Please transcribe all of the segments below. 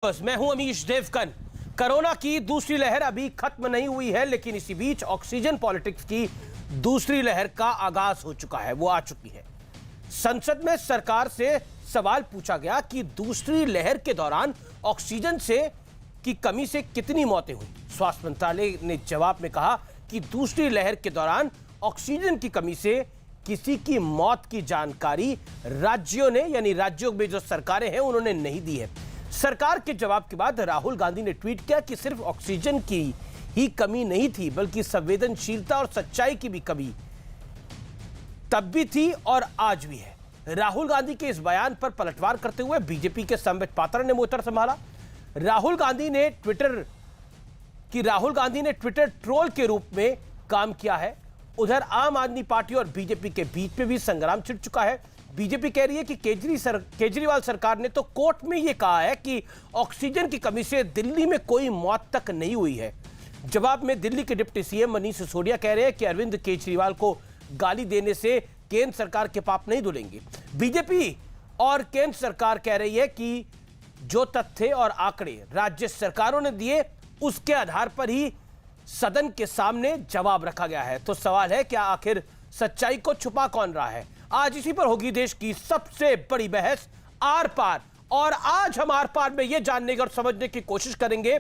बस मैं हूं अमीश देवकन। कोरोना की दूसरी लहर अभी खत्म नहीं हुई है, लेकिन इसी बीच ऑक्सीजन पॉलिटिक्स की दूसरी लहर का आगाज हो चुका है, वो आ चुकी है। संसद में सरकार से सवाल पूछा गया कि दूसरी लहर के दौरान ऑक्सीजन की कमी से कितनी मौतें हुई। स्वास्थ्य मंत्रालय ने जवाब में कहा कि दूसरी लहर के दौरान ऑक्सीजन की कमी से किसी की मौत की जानकारी राज्यों ने, यानी राज्यों में जो सरकारें हैं, उन्होंने नहीं दी है। सरकार के जवाब के बाद राहुल गांधी ने ट्वीट किया कि सिर्फ ऑक्सीजन की ही कमी नहीं थी, बल्कि संवेदनशीलता और सच्चाई की भी कमी तब भी थी और आज भी है। राहुल गांधी के इस बयान पर पलटवार करते हुए बीजेपी के संबित पात्रा ने मोर्चा संभाला। राहुल गांधी ने ट्विटर ट्रोल के रूप में काम किया है। उधर आम आदमी पार्टी और बीजेपी के बीच में भी संग्राम छिड़ चुका है। बीजेपी कह रही है कि केजरीवाल सरकार ने तो कोर्ट में यह कहा है कि ऑक्सीजन की कमी से दिल्ली में कोई मौत तक नहीं हुई है। जवाब में दिल्ली के डिप्टी सीएम मनीष सिसोदिया कह रहे हैं कि अरविंद केजरीवाल को गाली देने से केंद्र सरकार के पाप नहीं धुलेंगे। बीजेपी और केंद्र सरकार कह रही है कि जो तथ्य और आंकड़े राज्य सरकारों ने दिए, उसके आधार पर ही सदन के सामने जवाब रखा गया है। तो सवाल है, क्या आखिर सच्चाई को छुपा कौन रहा है? आज इसी पर होगी देश की सबसे बड़ी बहस, आर पार। और आज हम आर पार में यह जानने और समझने की कोशिश करेंगे,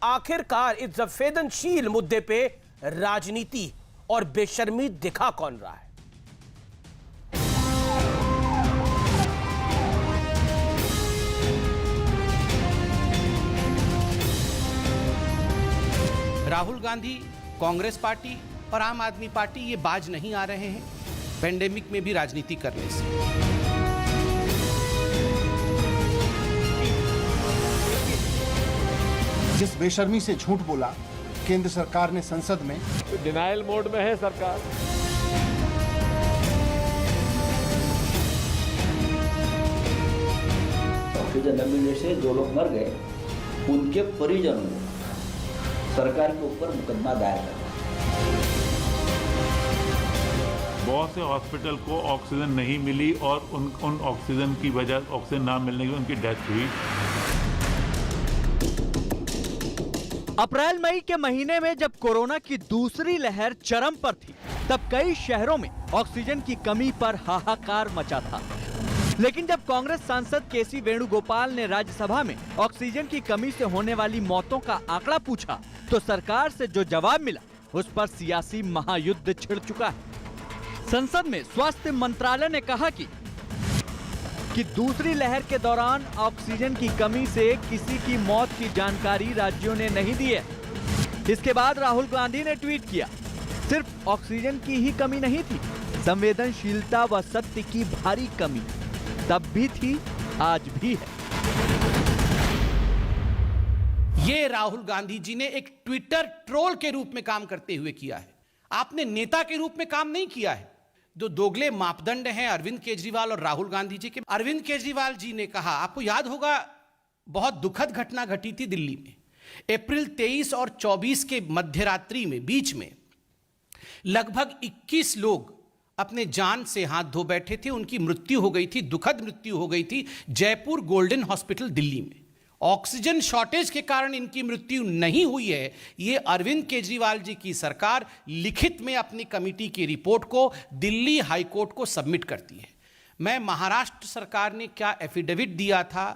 आखिरकार इस संवेदनशील मुद्दे पे राजनीति और बेशर्मी दिखा कौन रहा है। राहुल गांधी, कांग्रेस पार्टी और आम आदमी पार्टी ये बाज नहीं आ रहे हैं पेंडेमिक में भी राजनीति करने से। जिस बेशर्मी से झूठ बोला केंद्र सरकार ने संसद में, डिनायल मोड में है सरकार। ऑक्सीजन न मिलने से जो लोग मर गए, उनके परिजनों ने सरकार के ऊपर मुकदमा दायर किया। बहुत से हॉस्पिटल को ऑक्सीजन नहीं मिली और उन ऑक्सीजन की वजह, ऑक्सीजन ना मिलने की उनकी डेथ हुई। अप्रैल मई के महीने में जब कोरोना की दूसरी लहर चरम पर थी, तब कई शहरों में ऑक्सीजन की कमी पर हाहाकार मचा था। लेकिन जब कांग्रेस सांसद केसी वेणुगोपाल ने राज्यसभा में ऑक्सीजन की कमी से होने वाली मौतों का आंकड़ा पूछा, तो सरकार से जो जवाब मिला, उस पर सियासी महायुद्ध छिड़ चुका है। संसद में स्वास्थ्य मंत्रालय ने कहा कि दूसरी लहर के दौरान ऑक्सीजन की कमी से किसी की मौत की जानकारी राज्यों ने नहीं दी है। इसके बाद राहुल गांधी ने ट्वीट किया, सिर्फ ऑक्सीजन की ही कमी नहीं थी, संवेदनशीलता व सत्य की भारी कमी तब भी थी, आज भी है। ये राहुल गांधी जी ने एक ट्विटर ट्रोल के रूप में काम करते हुए किया है। आपने नेता के रूप में काम नहीं किया है। दो दोगले मापदंड हैं अरविंद केजरीवाल और राहुल गांधी जी के। अरविंद केजरीवाल जी ने कहा, आपको याद होगा, बहुत दुखद घटना घटी थी दिल्ली में अप्रैल 23 और 24 के मध्यरात्रि में, बीच में लगभग 21 लोग अपने जान से हाथ धो बैठे थे। उनकी मृत्यु हो गई थी, दुखद मृत्यु हो गई थी जयपुर गोल्डन हॉस्पिटल दिल्ली में। ऑक्सीजन शॉर्टेज के कारण इनकी मृत्यु नहीं हुई है, ये अरविंद केजरीवाल जी की सरकार लिखित में अपनी कमेटी की रिपोर्ट को दिल्ली हाई कोर्ट को सबमिट करती है। मैं महाराष्ट्र सरकार ने क्या एफिडेविट दिया था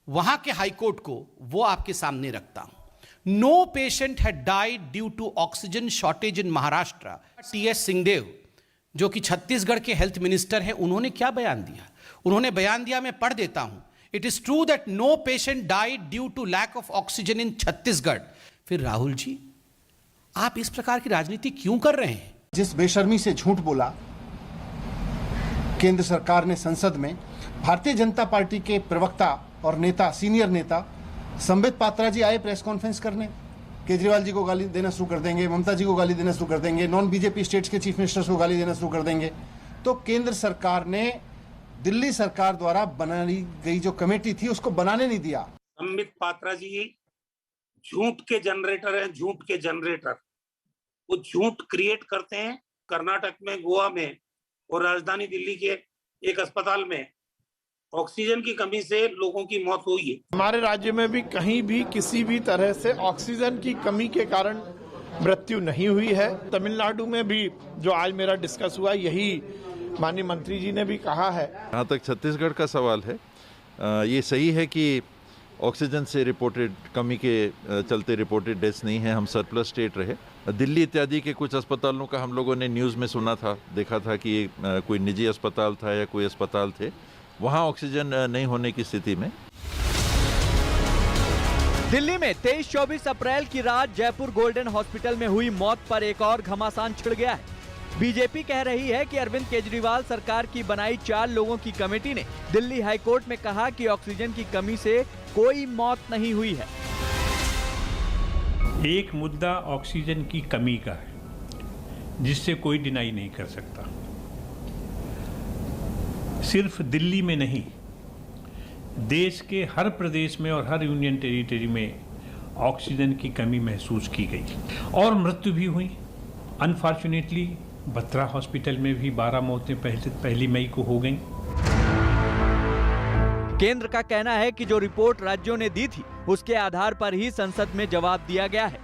वहां के हाई कोर्ट को, वो आपके सामने रखता हूं। No patient had died due to oxygen shortage in Maharashtra. TS Singhdeo, जो कि छत्तीसगढ़ के हेल्थ मिनिस्टर हैं, उन्होंने क्या बयान दिया? उन्होंने बयान दिया, मैं पढ़ देता हूं। It is true that no patient died due to lack of oxygen in Chhattisgarh. फिर राहुल जी, आप इस प्रकार की राजनीति क्यों कर रहे हैं? जिस बेशर्मी से झूठ बोला केंद्र सरकार ने संसद में, भारतीय जनता पार्टी के प्रवक्ता और नेता, सीनियर नेता संबित पात्रा जी आए प्रेस कॉन्फ्रेंस करने, केजरीवाल जी को गाली देना शुरू कर देंगे, ममता जी को गाली देना शुरू कर देंगे, नॉन बीजेपी स्टेट्स के चीफ मिनिस्टर्स को गाली देना शुरू कर देंगे। तो केंद्र सरकार ने दिल्ली सरकार द्वारा बनाई गई जो कमेटी थी, उसको बनाने नहीं दिया। संबित पात्रा जी झूठ के जनरेटर हैं, झूठ के जनरेटर। वो झूठ क्रिएट करते हैं। कर्नाटक में, गोवा में और राजधानी दिल्ली के एक अस्पताल में ऑक्सीजन की कमी से लोगों की मौत हुई है। हमारे राज्य में भी कहीं भी किसी भी तरह से ऑक्सीजन की कमी के कारण मृत्यु नहीं हुई है। तमिलनाडु में भी जो आज मेरा डिस्कस हुआ, यही माननीय मंत्री जी ने भी कहा है। जहाँ तक छत्तीसगढ़ का सवाल है, ये सही है कि ऑक्सीजन से रिपोर्टेड कमी के चलते रिपोर्टेड डेथ्स नहीं है, हम सरप्लस स्टेट रहे। दिल्ली इत्यादि के कुछ अस्पतालों का हम लोगों ने न्यूज़ में सुना था, देखा था कि कोई निजी अस्पताल था या कोई अस्पताल थे, वहाँ ऑक्सीजन नहीं होने की स्थिति में। दिल्ली में 23-24 अप्रैल की रात जयपुर गोल्डन हॉस्पिटल में हुई मौत पर एक और घमासान छिड़ गया है। बीजेपी कह रही है कि अरविंद केजरीवाल सरकार की बनाई 4 लोगों की कमेटी ने दिल्ली हाईकोर्ट में कहा कि ऑक्सीजन की कमी से कोई मौत नहीं हुई है। एक मुद्दा ऑक्सीजन की कमी का है, जिससे कोई डिनाई नहीं कर सकता। सिर्फ दिल्ली में नहीं, देश के हर प्रदेश में और हर यूनियन टेरिटरी में ऑक्सीजन की कमी महसूस की गई और मृत्यु भी हुई। अनफॉर्चुनेटली बत्रा हॉस्पिटल में भी 12 मौतें पहली मई को हो गईं। केंद्र का कहना है कि जो रिपोर्ट राज्यों ने दी थी, उसके आधार पर ही संसद में जवाब दिया गया है।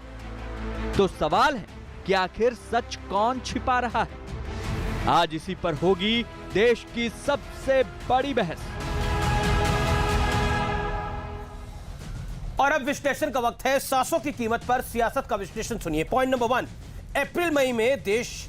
तो सवाल है कि आखिर सच कौन छिपा रहा है? आज इसी पर होगी देश की सबसे बड़ी बहस। और अब विश्लेषण का वक्त है। सांसों की कीमत पर सियासत का विश्लेषण सुनिए। पॉइंट नंबर 1, अप्रैल मई में देश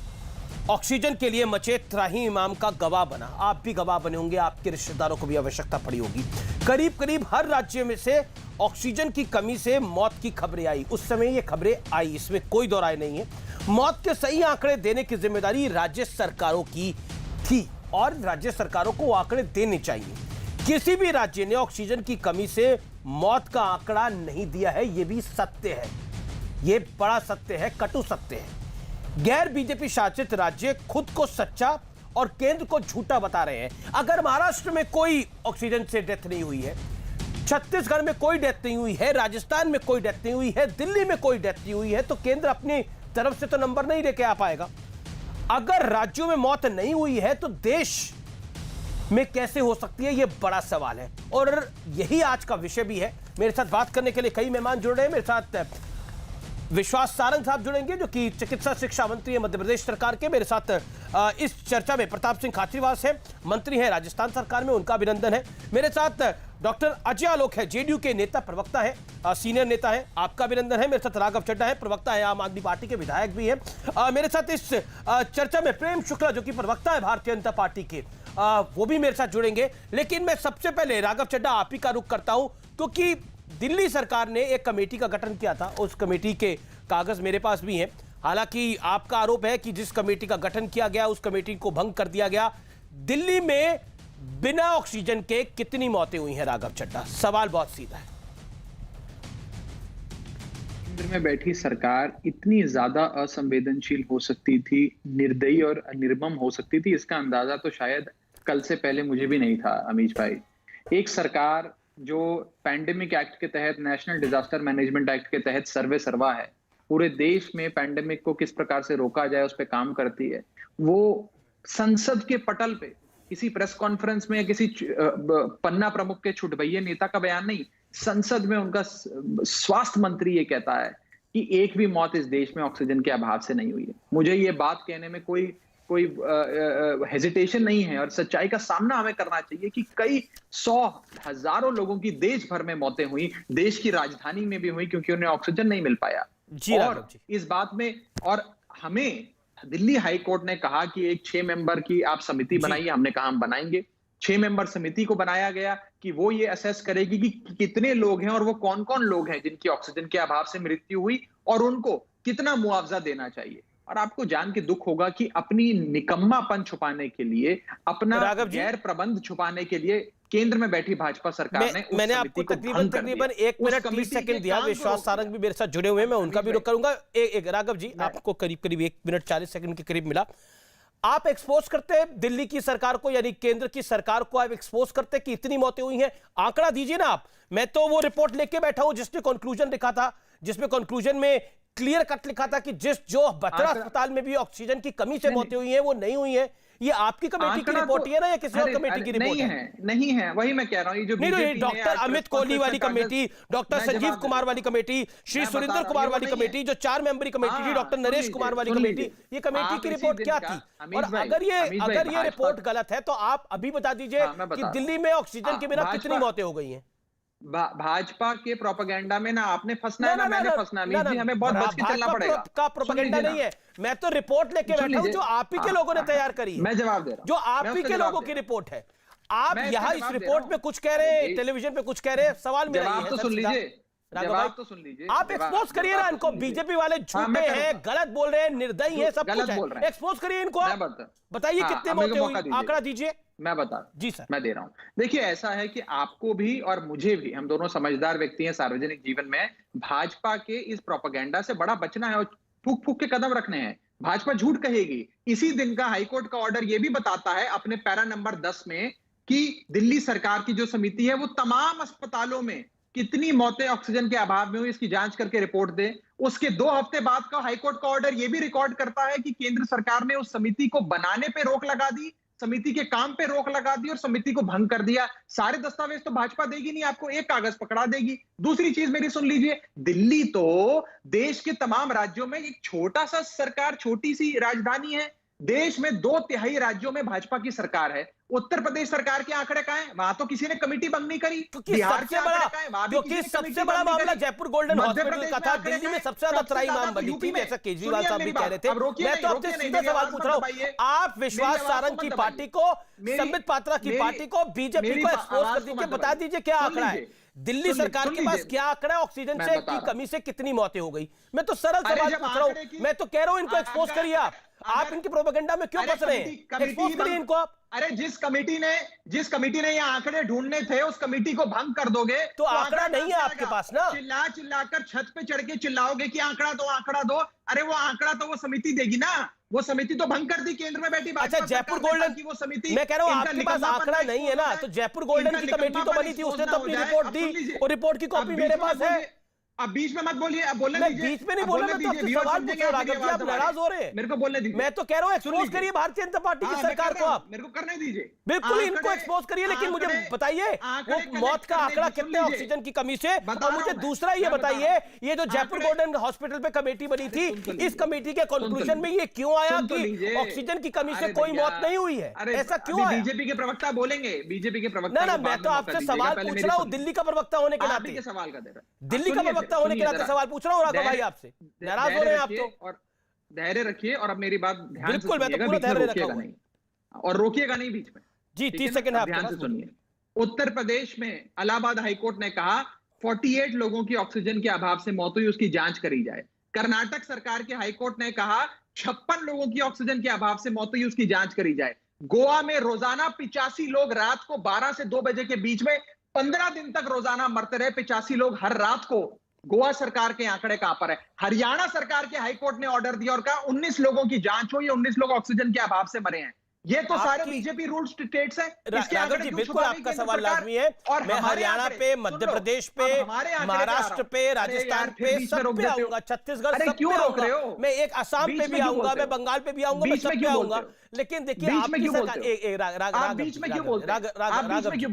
ऑक्सीजन के लिए मचे त्राही इमाम का गवाह बना। आप भी गवाह बने होंगे, आपके रिश्तेदारों को भी आवश्यकता पड़ी होगी। करीब करीब हर राज्य में से ऑक्सीजन की कमी से मौत की खबरें आई। उस समय ये खबरें आई, इसमें कोई दो राय नहीं है। मौत के सही आंकड़े देने की जिम्मेदारी राज्य सरकारों की थी और राज्य सरकारों को आंकड़े देने चाहिए। किसी भी राज्य ने ऑक्सीजन की कमी से मौत का आंकड़ा नहीं दिया है, यह भी सत्य है। यह बड़ा सत्य है, कटु सत्य है। गैर बीजेपी शासित राज्य खुद को सच्चा और केंद्र को झूठा बता रहे हैं। अगर महाराष्ट्र में कोई ऑक्सीजन से डेथ नहीं हुई है, छत्तीसगढ़ में कोई डेथ नहीं हुई है, राजस्थान में कोई डेथ नहीं हुई है, दिल्ली में कोई डेथ नहीं हुई है, तो केंद्र अपनी तरफ से तो नंबर नहीं लेके आ पाएगा। अगर राज्यों में मौत नहीं हुई है तो देश में कैसे हो सकती है, यह बड़ा सवाल है और यही आज का विषय भी है। मेरे साथ बात करने के लिए कई मेहमान जुड़ रहे हैं। मेरे साथ विश्वास सारंग साहब जुड़ेंगे, जो कि चिकित्सा शिक्षा मंत्री है मध्य प्रदेश सरकार के। मेरे साथ इस चर्चा में प्रताप सिंह खाचरीवास है, मंत्री हैं राजस्थान सरकार में, उनका अभिनंदन है। मेरे साथ डॉक्टर अजय आलोक है, जेडीयू के नेता प्रवक्ता है, सीनियर नेता है, आपका अभिनंदन है। मेरे साथ राघव चड्ढा है, प्रवक्ता है, आम आदमी पार्टी के विधायक भी है। मेरे साथ इस चर्चा में प्रेम शुक्ला, जो कि प्रवक्ता है भारतीय जनता पार्टी के, वो भी मेरे साथ जुड़ेंगे। लेकिन मैं सबसे पहले राघव चड्ढा आप ही का रुख करता हूं, क्योंकि दिल्ली सरकार ने एक कमेटी का गठन किया था। उस कमेटी के कागज मेरे पास भी हैं। हालांकि आपका आरोप है कि जिस कमेटी का गठन किया गया उस कमेटी को भंग कर दिया गया। दिल्ली में बिना ऑक्सीजन के कितनी मौतें हुई हैं राघव चड्ढा? सवाल बहुत सीधा है। केंद्र में बैठी सरकार इतनी ज्यादा असंवेदनशील हो सकती थी, निर्दयी और निर्मम हो सकती थी, इसका अंदाजा तो शायद कल से पहले मुझे भी नहीं था। अमीश भाई, एक सरकार जो पैंडेमिक एक्ट के तहत, नेशनल डिजास्टर मैनेजमेंट एक्ट के तहत सर्वे सर्वा है, पूरे देश में पैंडेमिक को किस प्रकार से रोका जाए उस पर काम करती है, वो संसद के पटल पे किसी प्रेस कॉन्फ्रेंस में या किसी पन्ना प्रमुख के छुटभैये नेता का बयान नहीं, संसद में उनका स्वास्थ्य मंत्री ये कहता है कि एक भी मौत इस देश में ऑक्सीजन के अभाव से नहीं हुई है। मुझे ये बात कहने में कोई हेजिटेशन नहीं है और सच्चाई का सामना हमें करना चाहिए कि कई सौ हजारों लोगों की देश भर में मौतें हुई, देश की राजधानी में भी हुई क्योंकि उन्हें ऑक्सीजन नहीं मिल पाया। और इस बात में, और हमें दिल्ली हाई कोर्ट ने कहा कि एक 6 मेंबर की आप समिति बनाइए, हमने कहा हम बनाएंगे। 6 मेंबर समिति को बनाया गया कि वो ये असेस करेगी कि कितने लोग हैं और वो कौन कौन लोग हैं जिनकी ऑक्सीजन के अभाव से मृत्यु हुई और उनको कितना मुआवजा देना चाहिए। और आपको जान के दुख होगा कि अपनी निकम्मापन छुपाने के लिए, अपना गैर प्रबंध छुपाने के लिए केंद्र में बैठी भाजपा सरकार ने मैंने आपको तकरीबन 1 मिनट 30 सेकंड दिया। विश्वास सारंग भी मेरे साथ जुड़े हुए हैं, मैं उनका भी रुख करूंगा। एक राघव जी, आपको करीब 1 मिनट 40 सेकंड के करीब मिला। आप एक्सपोज करते हैं दिल्ली की सरकार को, यानी केंद्र की सरकार को आप एक्सपोज करते हैं कि इतनी मौतें हुई हैं, आंकड़ा दीजिए ना आप। मैं तो वो रिपोर्ट लेके बैठा हूं जिसने कंक्लूजन लिखा था, जिसमें कंक्लूजन में क्लियर कट लिखा था कि जो बत्रा अस्पताल में भी ऑक्सीजन की कमी से मौतें हुई हैं वो नहीं हुई हैं। ये आपकी कमेटी की रिपोर्ट है ना या किसी और कमेटी की रिपोर्ट है? नहीं है, वही मैं कह रहा हूँ। ये जो नहीं, डॉक्टर अमित कोहली वाली कमेटी, डॉक्टर संजीव कुमार वाली कमेटी, श्री सुरेंद्र कुमार वाली कमेटी, जो 4 मेंबरी कमेटी थी, डॉक्टर नरेश कुमार वाली कमेटी, ये कमेटी की रिपोर्ट क्या थी? और अगर ये रिपोर्ट गलत है तो आप अभी बता दीजिए कि दिल्ली में ऑक्सीजन के बिना कितनी मौतें हो गई हैं? भाजपा के प्रोपेगेंडा में ना आपने फंसना है ना मैंने फंसना है। अमीश जी, हमें बहुत बच के चलना पड़ेगा। का प्रोपेगेंडा नहीं है, मैं तो रिपोर्ट लेके बैठा हूं जो आप ही के लोगों ने तैयार करी है। मैं जवाब दे रहा हूं, जो आप ही के लोगों की रिपोर्ट है। आप यहाँ इस रिपोर्ट में कुछ कह रहे हैं, टेलीविजन पे कुछ कह रहे हैं, सवाल मेरा ये है। तो सुन लीजिए, जवाब तो सुन लीजिए। आप एक्सपोज करिए ना इनको, बीजेपी वाले झूठे हैं, गलत बोल रहे हैं, निर्दयी हैं, सब कुछ है, एक्सपोज करिए इनको। बताइए कितने मौतें हुई, आंकड़ा दीजिए। मैं बता जी सर, मैं दे रहा हूं। देखिए, ऐसा है कि आपको भी और मुझे भी, हम दोनों समझदार व्यक्ति हैं सार्वजनिक जीवन में, भाजपा के इस प्रोपेगेंडा से बड़ा बचना है और फूक फूक के कदम रखने हैं। भाजपा झूठ कहेगी। इसी दिन का हाईकोर्ट का ऑर्डर यह भी बताता है अपने पैरा नंबर 10 में कि दिल्ली सरकार की जो समिति है वो तमाम अस्पतालों में कितनी मौतें ऑक्सीजन के अभाव में हुई इसकी जांच करके रिपोर्ट दे। उसके 2 हफ्ते बाद का हाईकोर्ट का ऑर्डर यह भी रिकॉर्ड करता है कि केंद्र सरकार ने उस समिति को बनाने पे रोक लगा दी, समिति के काम पे रोक लगा दी और समिति को भंग कर दिया। सारे दस्तावेज तो भाजपा देगी नहीं, आपको एक कागज पकड़ा देगी। दूसरी चीज मेरी सुन लीजिए, दिल्ली तो देश के तमाम राज्यों में एक छोटा सा सरकार, छोटी सी राजधानी है। देश में 2/3 राज्यों में भाजपा की सरकार है। उत्तर प्रदेश सरकार के आंकड़े कहां हैं? वहां तो किसी ने कमेटी भंग नहीं करी। बिहार के आंकड़े कहां हैं? वहां भी किसी ने सबसे बड़ा मामला जयपुर गोल्डन हॉस्पिटल का था, दिल्ली में सबसे ज्यादा तराई माम बनी थी, जैसा केजरीवाल साहब भी कह रहे थे। मैं तो आपसे सीधा सवाल पूछ रहा हूं, आप विश्वास सारंग की पार्टी को, संबित पात्रा की पार्टी को, बीजेपी को एक्सपोज कर दीजिए, बता दीजिए क्या आंकड़ा है, दिल्ली सरकार के पास क्या आंकड़ा है, ऑक्सीजन से की कमी से कितनी मौतें हो गई। मैं तो सरल सवाल पूछ रहा हूं, मैं तो कह रहा हूं इनको एक्सपोज करिए। आप इनकी प्रोपेगेंडा में क्यों फंस रहे हैं? एक्सपोज करिए इनको आप। अरे जिस कमेटी ने ये आंकड़े ढूंढने थे उस कमेटी को भंग कर दोगे तो आंकड़ा नहीं है आपके पास ना। चिल्लाकर छत पे चढ़ के चिल्लाओगे कि आंकड़ा दो। अरे वो आंकड़ा तो वो समिति देगी ना, वो समिति तो भंग कर दी केंद्र में बैठी। अच्छा, जयपुर गोल्डन की वो समिति, मैं कह रहा हूं आपके पास आंकड़ा नहीं है ना, तो जयपुर गोल्डन की कमेटी तो बनी थी, उसने तो अपनी रिपोर्ट दी और रिपोर्ट की कॉपी मेरे पास है। अब बीच में मत बोलिए, अब बोलने दीजिए। बीच में नहीं बोल रहा, मैं तो आपसे सवाल पूछ रहा हूं, राघव जी आप नाराज हो रहे हैं। मेरे को बोलने दीजिए। मैं तो कह रहा हूं एक्सपोज करिए भारतीय जनता पार्टी की सरकार को। आप मेरे को करने दीजिए, बिल्कुल इनको एक्सपोज करिए, लेकिन मुझे बताइए वो मौत का आंकड़ा कितने ऑक्सीजन की कमी से। और मुझे दूसरा ये बताइए, ये जो जयपुर गोल्डन हॉस्पिटल पे कमेटी बनी थी, इस कमेटी के कंक्लूजन में ये क्यों आया कि ऑक्सीजन की कमी से कोई मौत नहीं हुई है? ऐसा क्यों आया? बीजेपी के प्रवक्ता बोलेंगे, बीजेपी के प्रवक्ता। ना, मैं तो आपसे सवाल पूछ रहा हूँ दिल्ली का प्रवक्ता होने के नाते, सवाल का दे रहा, दिल्ली का प्रवक्ता होने के नाते सवाल पूछ रहा हूं राघव भाई आपसे। नाराज हो रहे हैं आप तो। और धैर्य रखिए और अब मेरी बात ध्यान से बिल्कुल, मैं तो पूरा धैर्य रखा हूं और रोकिएगा नहीं बीच में जी। 30 सेकंड है, ध्यान से सुनिए। उत्तर प्रदेश में इलाहाबाद हाईकोर्ट ने कहा 48 लोगों की ऑक्सीजन के अभाव से मौत हुई, उसकी जांच करी जाए। कर्नाटक सरकार के हाईकोर्ट ने कहा 56 लोगों की ऑक्सीजन के अभाव से मौत हुई, उसकी जांच करी जाए। गोवा में रोजाना 85 लोग रात को 12 से 2 बजे के बीच में 15 दिन तक रोजाना मरते रहे। 85 लोग हर रात को। गोवा सरकार के आंकड़े कहां पर है? हरियाणा सरकार के हाईकोर्ट ने ऑर्डर दिया और कहा 19 लोगों की जांच हुई, 19 लोग ऑक्सीजन के अभाव से मरे हैं। ये तो सारे बीजेपी रूल्ड स्टेट्स हैं। राघव जी बिल्कुल आपका सवाल लाजमी है। और मैं हरियाणा पे, मध्य प्रदेश पे, महाराष्ट्र पे, राजस्थान पे, सब पे आऊंगा, छत्तीसगढ़ सब पे आऊंगा, मैं एक असम पे भी आऊंगा, मैं बंगाल पे भी आऊंगा, मैं सब पे आऊंगा। लेकिन देखिए आपकी सरकार,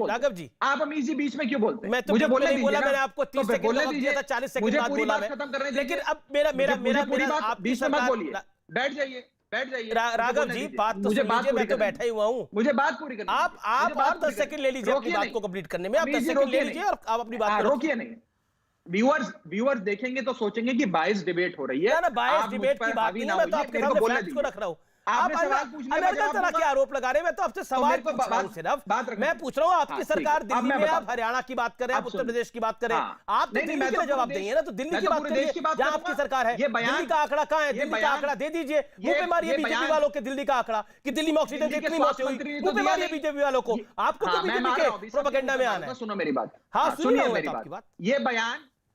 राघव जी आप अमीश जी बीच में क्यों बोलते हैं? मैं तो मुझे बोला, मैंने आपको 30 सेकंड दिया था, 40 सेकंड बाद बोला मैं। लेकिन अब मेरा आप बीच में मत बोलिए, बैठ जाइए। राघव जी बात तो सुनिए, मैं तो बैठा ही हुआ हूँ, मुझे बात पूरी करनी। आप 10 सेकंड ले लीजिए अपनी बात को कंप्लीट करने में। आप 10 सेकंड ले लीजिए और आप अपनी बात रोकिए नहीं। व्यूअर्स देखेंगे तो सोचेंगे कि बायस डिबेट हो रही है। ना, बायस डिबेट की बात नहीं है, मैं तो आपके सामने फैक्ट्स को रख रहा हूँ। आप अलग तरह के आरोप लगा रहे हैं, मैं तो आपसे सवाल पूछ रहा हूं सिर्फ। मैं पूछ रहा हूं आपकी सरकार दिल्ली में, आप हरियाणा की बात करें, आप उत्तर प्रदेश की बात करें, आप तो दिल्ली के लिए जवाब देंगे ना, तो दिल्ली की बात करिए जहां आपकी सरकार है। दिल्ली का आंकड़ा कहां है? दिल्ली का आंकड़ा दे दीजिए। मुंह पे मारिए बीजेपी वालों के दिल्ली का आंकड़ा कि दिल्ली में ऑक्सीजन से इतनी मौतें हुई, मुंह पे मारिए बीजेपी वालों को। आपको तो बीजेपी के प्रोपेगेंडा में आना है। सुनो मेरी बात। हाँ सुनिए मेरी बात।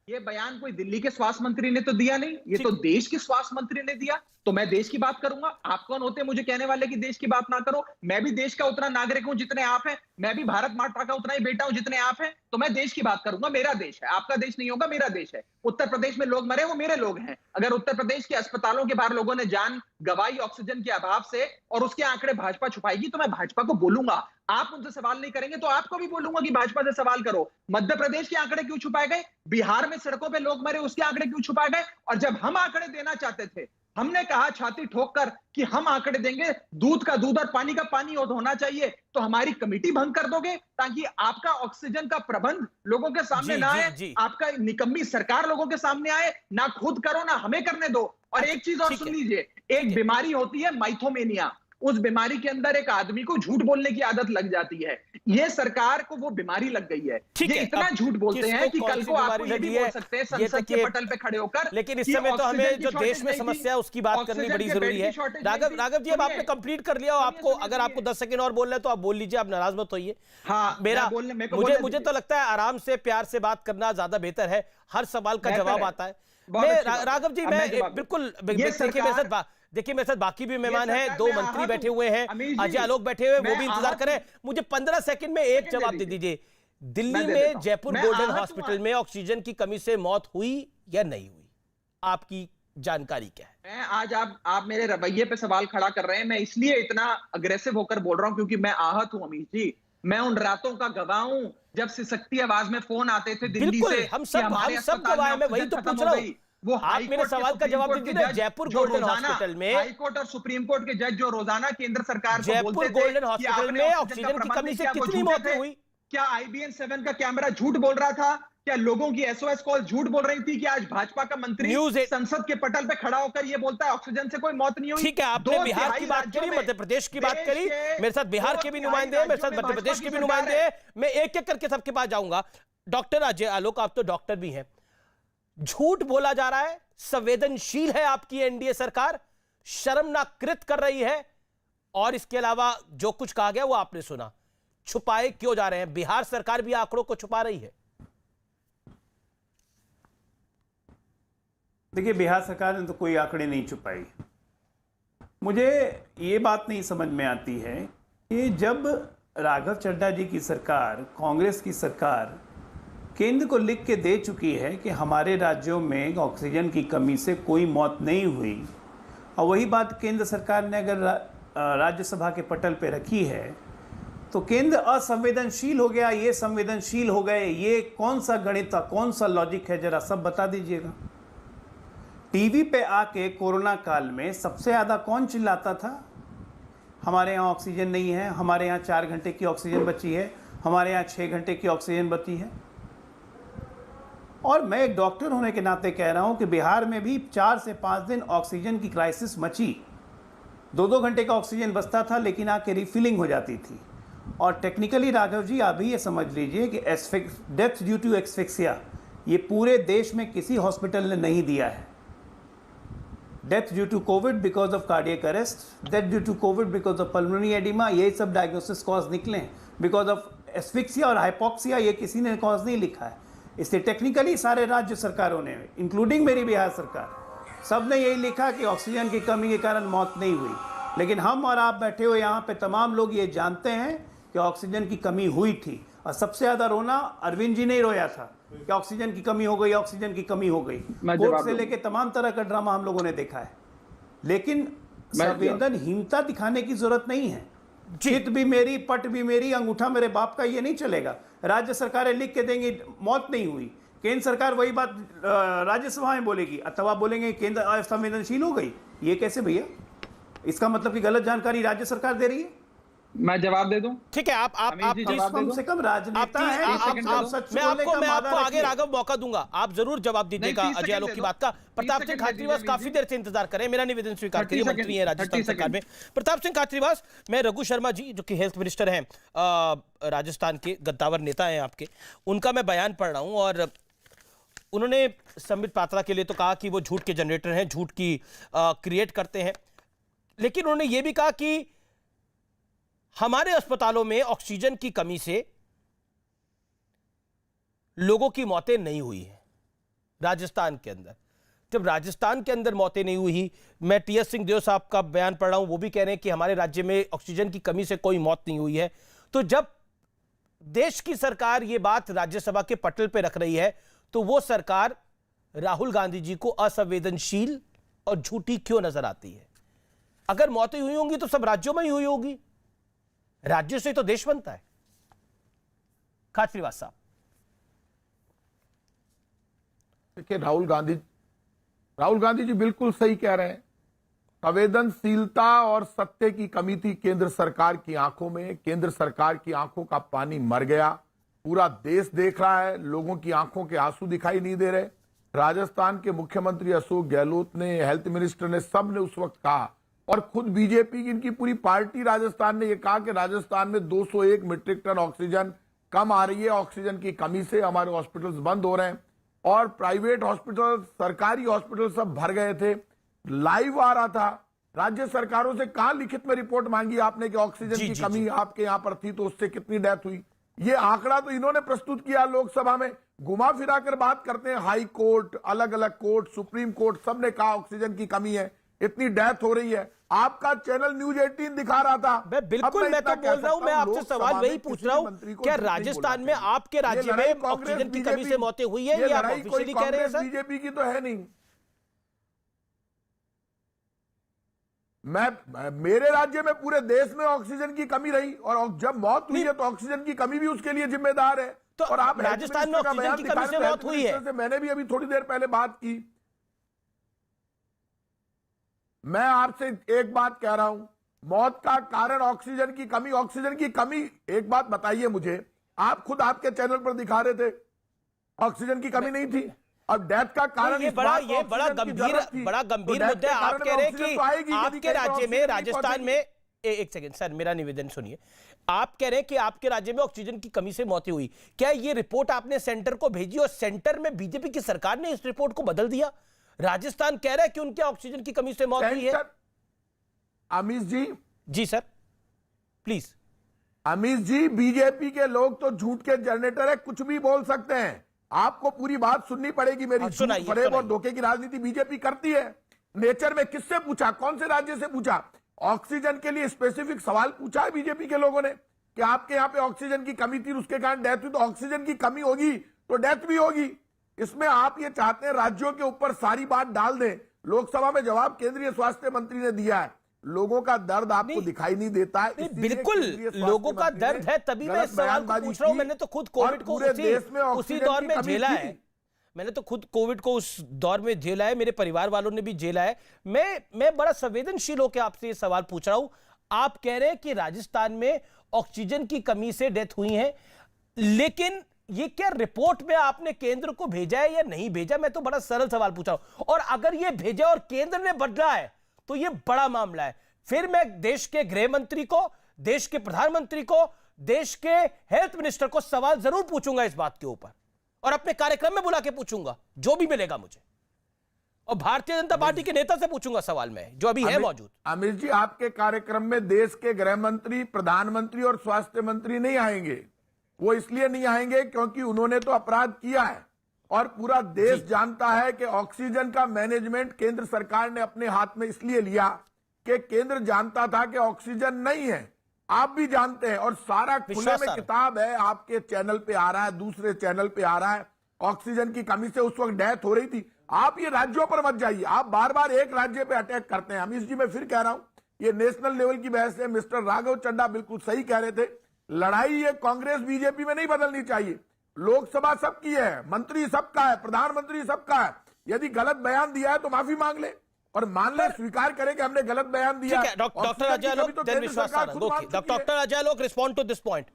ये बयान कोई दिल्ली के स्वास्थ्य मंत्री ने तो दिया नहीं, ये तो देश के स्वास्थ्य मंत्री ने दिया। तो मैं देश की बात करूंगा। आप कौन होते हैं मुझे कहने वाले कि देश की बात ना करो? मैं भी देश का उतना नागरिक हूं जितने आप हैं, मैं भी भारत माता का उतना ही बेटा हूं जितने आप हैं। तो मैं देश की बात करूंगा। मेरा देश है, आपका देश नहीं होगा, मेरा देश है। उत्तर प्रदेश में लोग मरे, वो मेरे लोग हैं। अगर उत्तर प्रदेश के अस्पतालों के बाहर लोगों ने जान गंवाई ऑक्सीजन के अभाव से और उसके आंकड़े भाजपा छुपाएगी, तो मैं भाजपा को बोलूंगा। आप मुझसे सवाल नहीं करेंगे तो आपको भी बोलूंगा कि भाजपा से सवाल करो। मध्य प्रदेश के आंकड़े क्यों छुपाए गए? बिहार में सड़कों पे लोग मरे, उसके आंकड़े क्यों छुपाए गए? और जब हम आंकड़े देना चाहते थे, हमने कहा छाती ठोक कर कि हम आंकड़े देंगे, दूध का दूध और पानी का पानी होना चाहिए, तो हमारी कमेटी भंग कर दोगे ताकि आपका ऑक्सीजन का प्रबंध लोगों के सामने ना आए, आपका निकम्मी सरकार लोगों के सामने आए ना, खुद करो ना हमें करने दो। और एक चीज और सुन लीजिए, एक बीमारी होती है माइथोमेनिया। उस बीमारी के अंदर एक आदमी को झूठ बोलने की आदत लग जाती है। ये सरकार को वो बीमारी लग गई है। ये इतना झूठ बोलते हैं कि कल को आपको ये भी बोल सकते हैं संसद के पटल पे खड़े होकर। लेकिन इस समय तो हमें जो देश में समस्या है उसकी बात करनी बड़ी जरूरी है। राघव जी, अब आपने कंप्लीट कर लिया। आपको अगर आपको 10 सेकंड और बोलना है तो आप बोल लीजिए, आप नाराज मत होइए। हाँ, मुझे तो लगता है आराम से प्यार से बात करना ज्यादा बेहतर है। हर सवाल का जवाब आता है। राघव जी, मैं बिल्कुल देखिए मेरे साथ बाकी भी मेहमान हैं, 2 मंत्री बैठे हुए हैं, अजय आलोक बैठे हुए, वो भी इंतजार करें। मुझे 15 सेकंड में एक जवाब दे दीजिए। दिल्ली में जयपुर गोल्डन हॉस्पिटल में ऑक्सीजन की कमी से मौत हुई या नहीं हुई? आपकी जानकारी क्या है? मैं आज आप मेरे रवैये पे सवाल खड़ा कर रहे हैं। मैं इसलिए इतना अग्रेसिव होकर बोल रहा हूं क्योंकि मैं आहत हूं अमीश जी। मैं उन रातों का गवाह हूं जब सिसकती आवाज में फोन आते थे दिल्ली से। हम सब गवाह हैं, मैं वही तो पूछ रहा हूं। वो आप मेरे सवाल का जवाब दीजिए। जयपुर गोल्डन हॉस्पिटल में हाई कोर्ट और सुप्रीम कोर्ट के जज जो रोजाना केंद्र सरकार को जयपुर बोलते थे गोल्डन हॉस्पिटल में ऑक्सीजन की कमी से कितनी मौतें हुई? क्या IBN 7 का कैमरा झूठ बोल रहा था? क्या लोगों की SOS कॉल झूठ बोल रही थी? कि आज भाजपा का मंत्री संसद के पटल पे खड़ा होकर ये बोलता है ऑक्सीजन से कोई मौत नहीं हुई? ठीक है, आपने बिहार की बात करी, मध्य प्रदेश की बात करी, मेरे साथ बिहार के भी नुमाइंदे हैं, मेरे साथ मध्य प्रदेश के भी नुमाइंदे हैं। मैं एक एक करके सबके पास जाऊंगा। डॉक्टर अजय आलोक, आप तो डॉक्टर भी हैं। झूठ बोला जा रहा है, संवेदनशील है आपकी एनडीए सरकार, शर्मनाक कृत कर रही है, और इसके अलावा जो कुछ कहा गया वो आपने सुना। छुपाए क्यों जा रहे हैं? बिहार सरकार भी आंकड़ों को छुपा रही है। देखिए, बिहार सरकार ने तो कोई आंकड़े नहीं छुपाई। मुझे ये बात नहीं समझ में आती है कि जब राघव चड्ढा जी की सरकार, कांग्रेस की सरकार केंद्र को लिख के दे चुकी है कि हमारे राज्यों में ऑक्सीजन की कमी से कोई मौत नहीं हुई, और वही बात केंद्र सरकार ने अगर राज्यसभा के पटल पे रखी है, तो केंद्र असंवेदनशील हो गया, ये संवेदनशील हो गए। ये कौन सा गणित, कौन सा लॉजिक है, जरा सब बता दीजिएगा। टीवी पे आके कोरोना काल में सबसे ज़्यादा कौन चिल्लाता था? हमारे यहाँ ऑक्सीजन नहीं है, हमारे यहाँ 4 घंटे की ऑक्सीजन बची है, हमारे यहाँ 6 घंटे की ऑक्सीजन बची है। और मैं एक डॉक्टर होने के नाते कह रहा हूँ कि बिहार में भी 4 से 5 दिन ऑक्सीजन की क्राइसिस मची। 2-2 घंटे का ऑक्सीजन बचता था, लेकिन आके रिफिलिंग हो जाती थी। और टेक्निकली राघव जी, आप भी ये समझ लीजिए कि डेथ ड्यू टू एस्फिक्सिया ये पूरे देश में किसी हॉस्पिटल ने नहीं दिया है। Death due to Covid because of cardiac arrest, death due to Covid because of pulmonary oedema, ये सब डायग्नोसिस कॉज निकले। बिकॉज ऑफ एस्फिक्सिया और हाइपोक्सिया ये किसी ने कॉज नहीं लिखा है। इसलिए टेक्निकली सारे राज्य सरकारों ने, इंक्लूडिंग मेरी बिहार सरकार, सब ने यही लिखा कि ऑक्सीजन की कमी के कारण मौत नहीं हुई। लेकिन हम और आप बैठे हुए यहाँ पे तमाम लोग ये जानते हैं कि ऑक्सीजन की कमी हुई थी। और सबसे ज़्यादा रोना अरविंद जी ने ही रोया था कि ऑक्सीजन की कमी हो गई, ऑक्सीजन की कमी हो गई। कोर्ट से लेके तमाम तरह का ड्रामा हम लोगों ने देखा है, लेकिन संवेदनहीनता दिखाने की जरूरत नहीं है। चित भी मेरी, पट भी मेरी, अंगूठा मेरे बाप का, ये नहीं चलेगा। राज्य सरकारें लिख के देंगी मौत नहीं हुई, केंद्र सरकार वही बात राज्यसभा में बोलेगी, अथवा बोलेंगे केंद्र असंवेदनशील हो गई। ये कैसे भैया? इसका मतलब कि गलत जानकारी राज्य सरकार दे रही है। मैं जवाब दे दूं? ठीक है, आप कम से कम राजनेता हैं। मैं आपको आगे राघव मौका दूंगा, आप जरूर जवाब दीजिएगा अजय आलोक की बात का। प्रताप सिंह खाचरियावास काफी देर से इंतजार करें, मेरा निवेदन स्वीकार करिए। मंत्री हैं राजस्थान सरकार में प्रताप सिंह खाचरियावास। मैं रघु शर्मा जी जो कि हेल्थ मिनिस्टर हैं, राजस्थान के गद्दावर नेता हैं आपके, उनका मैं बयान पढ़ रहा हूं। और उन्होंने संबित पात्रा के लिए तो कहा कि वो झूठ के जनरेटर हैं, झूठ की क्रिएट करते हैं, लेकिन उन्होंने ये भी कहा कि हमारे अस्पतालों में ऑक्सीजन की कमी से लोगों की मौतें नहीं हुई हैं। राजस्थान के अंदर। जब राजस्थान के अंदर मौतें नहीं हुई, मैं टीएस सिंहदेव साहब का बयान पढ़ रहा हूं, वो भी कह रहे हैं कि हमारे राज्य में ऑक्सीजन की कमी से कोई मौत नहीं हुई है। तो जब देश की सरकार ये बात राज्यसभा के पटल पे रख रही है, तो वो सरकार राहुल गांधी जी को असंवेदनशील और झूठी क्यों नजर आती है? अगर मौतें हुई होंगी तो सब राज्यों में ही हुई होगी, राज्यों से तो देश बनता है। खाचरीवास साहब, देखिए, राहुल गांधी जी बिल्कुल सही कह रहे हैं। संवेदनशीलता और सत्य की कमी थी केंद्र सरकार की आंखों में। केंद्र सरकार की आंखों का पानी मर गया। पूरा देश देख रहा है, लोगों की आंखों के आंसू दिखाई नहीं दे रहे। राजस्थान के मुख्यमंत्री अशोक गहलोत ने, हेल्थ मिनिस्टर ने, सब ने उस वक्त कहा, और खुद बीजेपी की इनकी पूरी पार्टी राजस्थान ने यह कहा कि राजस्थान में 201 मीट्रिक टन ऑक्सीजन कम आ रही है, ऑक्सीजन की कमी से हमारे हॉस्पिटल्स बंद हो रहे हैं। और प्राइवेट हॉस्पिटल, सरकारी हॉस्पिटल सब भर गए थे। लाइव आ रहा था। राज्य सरकारों से कहां लिखित में रिपोर्ट मांगी आपने कि ऑक्सीजन की कमी आपके यहां पर थी तो उससे कितनी डेथ हुई? ये आंकड़ा तो इन्होंने प्रस्तुत किया लोकसभा में। घुमा फिरा कर बात करते हैं। हाई कोर्ट, अलग अलग कोर्ट, सुप्रीम कोर्ट, सबने कहा ऑक्सीजन की कमी है, इतनी डेथ हो रही है। आपका चैनल न्यूज 18 दिखा रहा था। बिल्कुल, मैं तो बोल रहा हूं, मैं आपसे सवाल वही पूछ रहा हूं, क्या राजस्थान में, आपके राज्य में ऑक्सीजन की कमी से मौतें हुई है? ये आप ऑफिशियली कह रहे हैं सर? बीजेपी की तो है नहीं। मेरे राज्य में, पूरे देश में ऑक्सीजन की कमी रही, और जब मौत हुई है तो ऑक्सीजन की कमी भी उसके लिए जिम्मेदार है। तो और आप राजस्थान में ऑक्सीजन की कमी से मौत हुई है। मैंने भी अभी थोड़ी देर पहले बात की। मैं आपसे एक बात कह रहा हूं, मौत का कारण ऑक्सीजन की कमी। ऑक्सीजन की कमी, एक बात बताइए मुझे, आप खुद आपके चैनल पर दिखा रहे थे ऑक्सीजन की कमी नहीं थी। अब डेथ का कारण ये बड़ा गंभीर मुद्दा है। आप कह रहे हैं कि आपके राज्य में, राजस्थान में, एक सेकंड सर, मेरा निवेदन सुनिए। आप कह रहे हैं कि आपके राज्य में ऑक्सीजन की कमी से मौतें हुई। क्या ये रिपोर्ट आपने सेंटर को भेजी और सेंटर में बीजेपी की सरकार ने इस रिपोर्ट को बदल दिया? राजस्थान कह रहा है कि उनके ऑक्सीजन की कमी से मौत हुई है। Amish ji sir please. Amish ji, BJP के लोग तो झूठ के जनरेटर है, कुछ भी बोल सकते हैं। आपको पूरी बात सुननी पड़ेगी मेरी। फरेब और धोखे की राजनीति बीजेपी करती है। नेचर में किससे पूछा, कौन से राज्य से पूछा? ऑक्सीजन के लिए स्पेसिफिक सवाल पूछा है बीजेपी के लोगों ने कि आपके यहां पे ऑक्सीजन की कमी थी, उसके कारण डेथ हुई। तो ऑक्सीजन की कमी होगी तो डेथ भी होगी। इसमें आप ये चाहते हैं राज्यों के ऊपर सारी बात डाल दें। लोकसभा में जवाब केंद्रीय स्वास्थ्य मंत्री ने दिया है। लोगों का दर्द आपको दिखाई नहीं देता है। बिल्कुल लोगों का दर्द है, तभी मैं इस सवाल को पूछ रहा हूं। मैंने तो खुद कोविड को उसी दौर में झेला है। मैंने तो खुद कोविड को उस दौर में झेला है, मेरे परिवार वालों ने भी झेला है। मैं बड़ा संवेदनशील होकर आपसे ये सवाल पूछ रहा हूं। आप कह रहे हैं कि राजस्थान में ऑक्सीजन की कमी से डेथ हुई है, लेकिन ये क्या रिपोर्ट में आपने केंद्र को भेजा है या नहीं भेजा? मैं तो बड़ा सरल सवाल पूछ रहा हूं। और अगर ये भेजा और केंद्र ने बदला है तो ये बड़ा मामला है। फिर मैं देश के गृह मंत्री को, देश के प्रधानमंत्री को, देश के हेल्थ मिनिस्टर को सवाल जरूर पूछूंगा इस बात के ऊपर, और अपने कार्यक्रम में बुला के पूछूंगा जो भी मिलेगा मुझे, और भारतीय जनता पार्टी के नेता से पूछूंगा सवाल में जो अभी है मौजूद। अमित जी, आपके कार्यक्रम में देश के गृह मंत्री, प्रधानमंत्री और स्वास्थ्य मंत्री नहीं आएंगे। वो इसलिए नहीं आएंगे क्योंकि उन्होंने तो अपराध किया है, और पूरा देश जानता है कि ऑक्सीजन का मैनेजमेंट केंद्र सरकार ने अपने हाथ में इसलिए लिया कि केंद्र जानता था कि ऑक्सीजन नहीं है। आप भी जानते हैं, और सारा खुले में किताब है, आपके चैनल पे आ रहा है, दूसरे चैनल पे आ रहा है। ऑक्सीजन की कमी से उस वक्त डेथ हो रही थी। आप ये राज्यों पर मत जाइए, आप बार बार एक राज्य पे अटैक करते हैं। अमीश जी, मैं फिर कह रहा हूं, ये नेशनल लेवल की बहस है। मिस्टर राघव चड्डा बिल्कुल सही कह रहे थे। लड़ाई ये कांग्रेस बीजेपी में नहीं बदलनी चाहिए। लोकसभा सबकी है, मंत्री सबका है, प्रधानमंत्री सबका है। यदि गलत बयान दिया है तो माफी मांग ले, और मान ले, स्वीकार करे कि हमने गलत बयान दिया। Doctor Ajay Alok, respond to this point.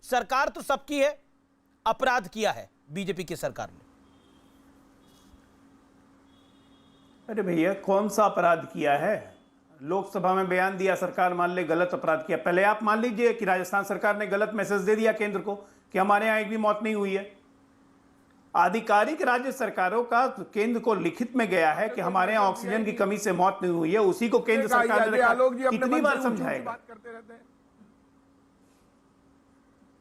सरकार तो सबकी है, अपराध किया है बीजेपी की सरकार ने। अरे भैया, कौन सा अपराध किया है? लोकसभा में बयान दिया, सरकार मान ले गलत अपराध किया। पहले आप मान लीजिए कि राजस्थान सरकार ने गलत मैसेज दे दिया केंद्र को कि हमारे यहां एक भी मौत नहीं हुई है। आधिकारिक राज्य सरकारों का केंद्र को लिखित में गया है कि हमारे यहां ऑक्सीजन की कमी से मौत नहीं हुई है, उसी को केंद्र सरकार ने कितनी बार समझाएगा?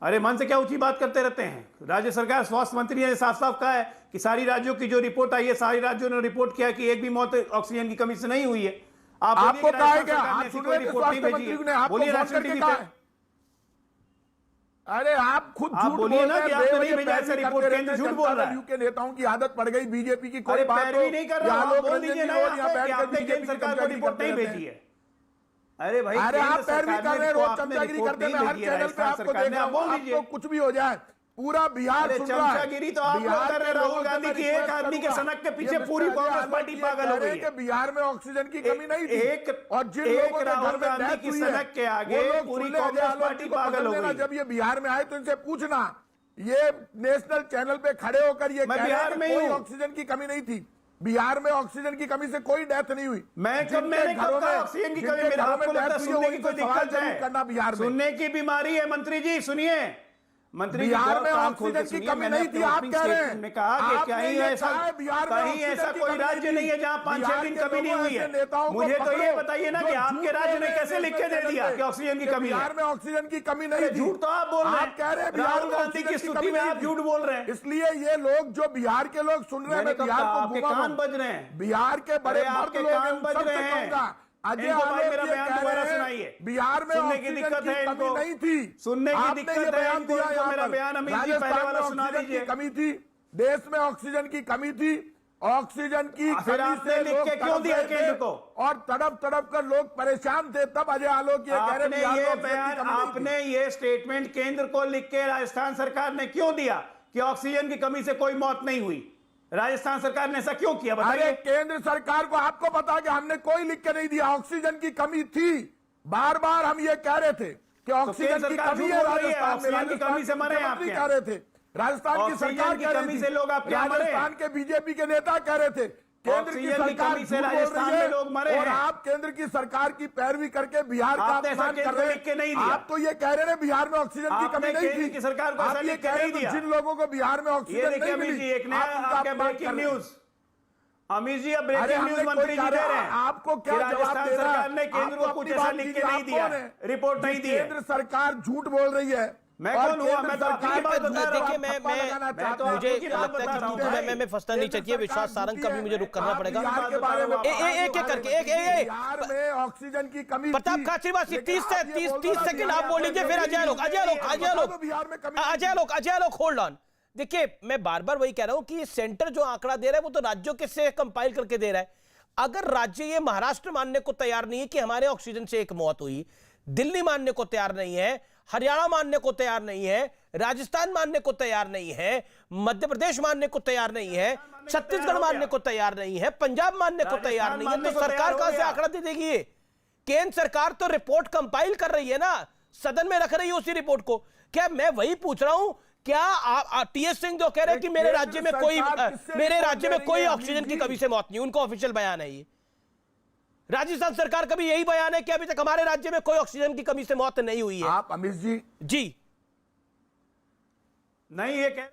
अरे मन से क्या ऊंची बात करते रहते हैं। राज्य सरकार, स्वास्थ्य मंत्री ने साफ साफ कहा है कि सारी राज्यों की जो रिपोर्ट आई है, सारी राज्यों ने रिपोर्ट किया कि एक भी मौत ऑक्सीजन की कमी से नहीं हुई है। आपको कहा है क्या? आप सुन रहे थे स्वास्थ्य मंत्री ने आपको फोन करके कहा है? अरे आप खुद झूठ बोलिए ना कि आपने नहीं भेजा ऐसा रिपोर्ट, केंद्र झूठ बोल रहा है। के नेताओं की आदत पड़ गई बीजेपी की, कोई बात नहीं कर रहा, बोल दीजिए ना कि आपने केंद्र सरकार को रिपोर्ट नहीं भेजी है। अरे भाई, अरे आप पैरवी कर रहे हैं, रोज चमचागिरी करते हैं, हर चैनल पे आपको देखा, आपको कुछ भी हो जाए, पूरा बिहार सुन रहा है। चमचागिरी तो आप लोग कर रहे हैं। राहुल गांधी की एक आदमी के सनक के पीछे पूरी कांग्रेस पार्टी पागल हो गई है। बिहार में ऑक्सीजन की कमी नहीं थी, और जिन लोगों के घर में डेथ हुई है के आगे पूरी कांग्रेस पार्टी पागल हो गई। जब ये बिहार में आए तो इनसे पूछना, ये नेशनल चैनल पे खड़े होकर ये कह रहे हैं कोई ऑक्सीजन की कमी नहीं थी। बिहार में ऑक्सीजन की कमी से कोई डेथ नहीं हुई। मैंने घरों में ऑक्सीजन की कमी, मेरा आपको लगता है सुनने की कोई दिक्कत है? करना बिहार में सुनने की बीमारी है मंत्री जी, सुनिए। मंत्री बिहार में ऑक्सीजन की कमी नहीं थी, आप कह रहे हैं। कहा कि कहीं ऐसा कोई राज्य नहीं है जहां 5-6 दिन कमी नहीं हुई है। मुझे तो ये बताइए ना कि आपके राज्य ने कैसे लिख के दे दिया कि ऑक्सीजन की कमी है? बिहार में ऑक्सीजन की कमी नहीं थी। झूठ तो आप बोल रहे हैं, कह रहे हैं राहुल गांधी की स्तुति में आप झूठ बोल रहे हैं। इसलिए ये लोग जो बिहार के लोग सुन रहे हैं, बिहार आपके कान बज रहे हैं, बिहार के बड़े आपके कान बज रहे हैं। अजय मेरा बयान दोबारा सुनाइए। बिहार में सुनने की दिक्कत है इनको, नहीं थी, सुनने की दिक्कत है इनको। मेरा बयान अमित जी पहले वाला सुना दीजिए। कमी थी, देश में ऑक्सीजन की कमी थी, ऑक्सीजन की फिर आपने लिख के क्यों दिया केंद्र को? और तड़प तड़प कर लोग परेशान थे, तब अजय आलोक ये कह रहे हैं आपने ये स्टेटमेंट केंद्र को लिख के राजस्थान सरकार ने क्यों दिया कि ऑक्सीजन की कमी से कोई मौत नहीं हुई? राजस्थान सरकार ने ऐसा क्यों किया बताइए? अरे केंद्र सरकार को आपको पता कि हमने कोई लिख के नहीं दिया, ऑक्सीजन की कमी थी। बार बार हम ये कह रहे थे कि ऑक्सीजन की कमी है, राजस्थान की कमी से मरे आप कह रहे थे, राजस्थान की सरकार की कमी से लोग आप राजस्थान के बीजेपी के नेता कह रहे थे केंद्र की सरकार से राजस्थान में लोग मरे और आप केंद्र की सरकार की पैरवी करके बिहार का अपमान कर रहे हैं। आप तो ये कह रहे हैं बिहार में ऑक्सीजन की कमी नहीं थी, सरकार को आप ये कह रहे हैं जिन लोगों को बिहार में ऑक्सीजन नहीं मिली। एक नया ब्रेकिंग न्यूज, अमित जी, अब ब्रेकिंग न्यूज मंत्री जी दे रहे हैं आपको क्या जवाब दे रहा है? सरकार ने केंद्र को कुछ ऐसा लिख के नहीं दिया, रिपोर्ट नहीं दी। केंद्र सरकार झूठ बोल रही है। मैं कौन हुआ? मैं तो आपकी बात बता रहा हूं। देखिए मैं मुझे लगता है कि झूठ में फंसना नहीं चाहिए। विश्वास सारंग का भी मुझे रुक करना पड़ेगा। एक एक करके बिहार में ऑक्सीजन की कमी, प्रताप खाचरियावास 30 सेकंड आप बोल लीजिए, फिर अजय लोग होल्ड ऑन। देखिए मैं बार बार वही कह रहा हूं कि सेंटर जो आंकड़ा दे रहा है वो तो राज्यों के से कंपाइल करके दे रहा है। अगर राज्य ये महाराष्ट्र मानने को तैयार नहीं है कि हमारे ऑक्सीजन से एक मौत हुई, दिल्ली मानने को तैयार नहीं है, हरियाणा मानने को तैयार नहीं है, राजस्थान मानने को तैयार नहीं है, मध्य प्रदेश मानने को तैयार नहीं है, छत्तीसगढ़ मानने को तैयार नहीं है, पंजाब मानने को तैयार नहीं है, तो सरकार कहां से आंकड़ा दे देगी? केंद्र सरकार तो रिपोर्ट कंपाइल कर रही है ना, सदन में रख रही है उसी रिपोर्ट को। क्या मैं वही पूछ रहा हूं, क्या टीएस सिंह जो कह रहे हैं कि मेरे राज्य में कोई ऑक्सीजन की कमी से मौत नहीं, उनको ऑफिशियल बयान है ये। राजस्थान सरकार का भी यही बयान है कि अभी तक हमारे राज्य में कोई ऑक्सीजन की कमी से मौत नहीं हुई है। आप अमित जी नहीं ये कह,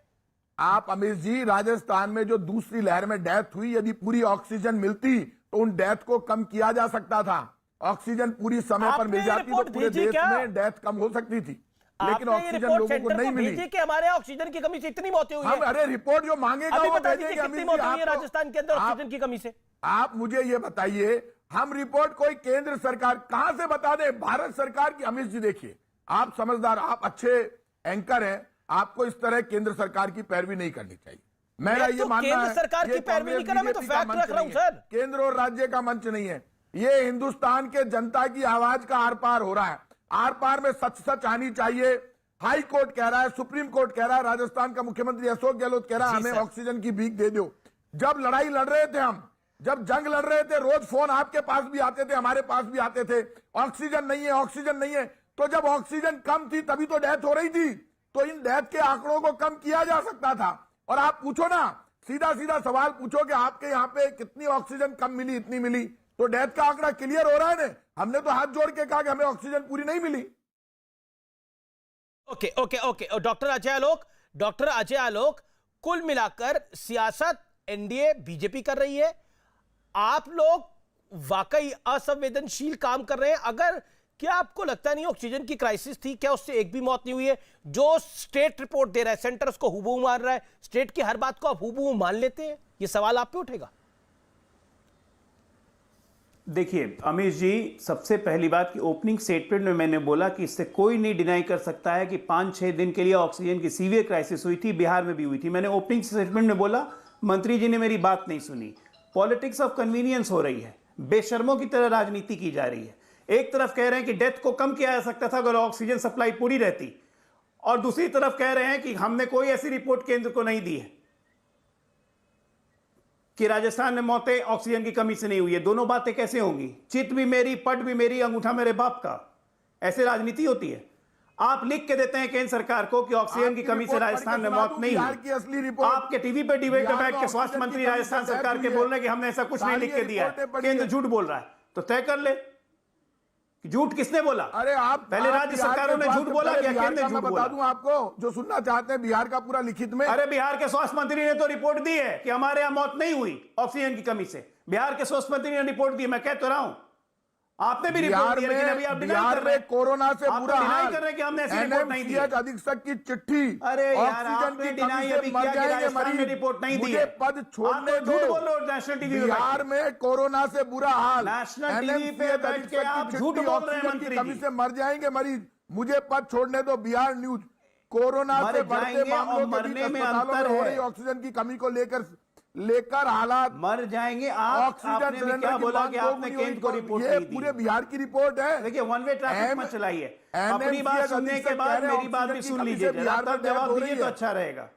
आप अमित जी राजस्थान में जो दूसरी लहर में डेथ हुई, यदि पूरी ऑक्सीजन मिलती तो उन डेथ को कम किया जा सकता था। ऑक्सीजन पूरी समय पर मिल जाती तो पूरे देश में डेथ कम हो सकती थी, लेकिन ऑक्सीजन लोगों को नहीं मिली कि हमारे ऑक्सीजन की कमी से इतनी मौतें हुई है। अरे रिपोर्ट जो मांगेगा वो भेजेंगे। कितनी मौतें हुई है राजस्थान के अंदर ऑक्सीजन की कमी से? आप मुझे ये बताइए, हम रिपोर्ट कोई केंद्र सरकार कहां से बता दे? भारत सरकार की। अमित जी देखिए, आप समझदार, आप अच्छे एंकर हैं, आपको इस तरह केंद्र सरकार की पैरवी नहीं करनी चाहिए। मेरा ये मानना है केंद्र सरकार की पैरवी नहीं करना, मैं तो फैक्ट रख रहा हूं सर। केंद्र और राज्य का मंच नहीं है ये, हिंदुस्तान के जनता की आवाज का आर पार हो रहा है। आर पार में सच आनी चाहिए। हाई कोर्ट कह रहा है, सुप्रीम कोर्ट कह रहा है, राजस्थान का मुख्यमंत्री अशोक गहलोत कह रहा है हमें ऑक्सीजन की भीख दे दो। जब लड़ाई लड़ रहे थे हम, जब जंग लड़ रहे थे, रोज फोन आपके पास भी आते थे, हमारे पास भी आते थे, ऑक्सीजन नहीं है, ऑक्सीजन नहीं है। तो जब ऑक्सीजन कम थी तभी तो डेथ हो रही थी, तो इन डेथ के आंकड़ों को कम किया जा सकता था। और आप पूछो ना, सीधा सीधा सवाल पूछो कि आपके यहाँ पे कितनी ऑक्सीजन कम मिली, इतनी मिली, तो डेथ का आंकड़ा क्लियर हो रहा है ना। हमने तो हाथ जोड़ के कहा कि हमें ऑक्सीजन पूरी नहीं मिली। ओके डॉक्टर अजय आलोक, कुल मिलाकर सियासत एनडीए बीजेपी कर रही है, आप लोग वाकई असंवेदनशील काम कर रहे हैं। अगर क्या आपको लगता नहीं ऑक्सीजन की क्राइसिस थी? क्या उससे एक भी मौत नहीं हुई है? जो स्टेट रिपोर्ट दे रहा है, सेंटर उसको हुबहू मान रहा है, स्टेट की हर बात को आप हुबहू मान लेते हैं, ये सवाल आप पे उठेगा। देखिए अमीश जी, सबसे पहली बात कि ओपनिंग स्टेटमेंट में मैंने बोला कि इससे कोई नहीं डिनाई कर सकता है कि 5-6 दिन के लिए ऑक्सीजन की सीवियर क्राइसिस हुई थी, बिहार में भी हुई थी। मैंने ओपनिंग स्टेटमेंट में बोला, मंत्री जी ने मेरी बात नहीं सुनी। पॉलिटिक्स ऑफ कन्वीनियंस हो रही है, बेशर्मों की तरह राजनीति की जा रही है। एक तरफ कह रहे हैं कि डेथ को कम किया जा सकता था अगर ऑक्सीजन सप्लाई पूरी रहती, और दूसरी तरफ कह रहे हैं कि हमने कोई ऐसी रिपोर्ट केंद्र को नहीं दी है कि राजस्थान में मौतें ऑक्सीजन की कमी से नहीं हुई है। दोनों बातें कैसे होंगी? चित भी मेरी, पट भी मेरी, अंगूठा मेरे बाप का। ऐसे राजनीति होती है? आप लिख के देते हैं केंद्र सरकार को कि ऑक्सीजन की कमी से राजस्थान में मौत नहीं हुई। आपके टीवी पे डिबेट में बैठ के स्वास्थ्य मंत्री राजस्थान सरकार के बोल रहे हैं कि हमने ऐसा कुछ नहीं लिख के दिया है, केंद्र झूठ बोल रहा है। तो तय कर ले, झूठ किसने बोला? अरे आप पहले राज्य सरकारों ने झूठ बोला कि केंद्र ने झूठ बोला? बता दूं आपको, जो सुनना चाहते हैं बिहार का पूरा लिखित में। अरे बिहार के स्वास्थ्य मंत्री ने तो रिपोर्ट दी है कि हमारे यहाँ मौत नहीं हुई ऑक्सीजन की कमी से। बिहार के स्वास्थ्य मंत्री ने रिपोर्ट दी, मैं कह तो रहा हूं। आपने भी रिपोर्ट दी, लेकिन अभी आप डिनाई कर रहे हैं। कोरोना से बुरा हाल, कर रहे हैं कि हमने ऐसी रिपोर्ट नहीं दी। अधीक्षक की चिट्ठी, अरे यार आपने डिनाई अभी किया कि राजस्थान में रिपोर्ट नहीं दी है। पद छोड़ने दो। झूठ बोल रहे हो नेशनल टीवी पे। बिहार में कोरोना से बुरा हाल, नेशनल टीवी पे बैठ के आप झूठ बोल रहे हैं मंत्री कमी से मर जाएंगे मरीज, मुझे पद छोड़ने दो। बिहार न्यूज, कोरोना से बढ़ते मामलों के बीच अस्पतालों में हो रही ऑक्सीजन की कमी को लेकर हालात, मर जाएंगे आप। ऑक्सीजन सिलेंडर क्या बोला कि आपने केंद्र को रिपोर्ट ये नहीं दी? पूरे बिहार की रिपोर्ट है। देखिए वन वे ट्रैफिक मत चलाइए। अपनी बात सुनने के बाद मेरी बात भी सुन लीजिए, तब जवाब दीजिए तो अच्छा रहेगा।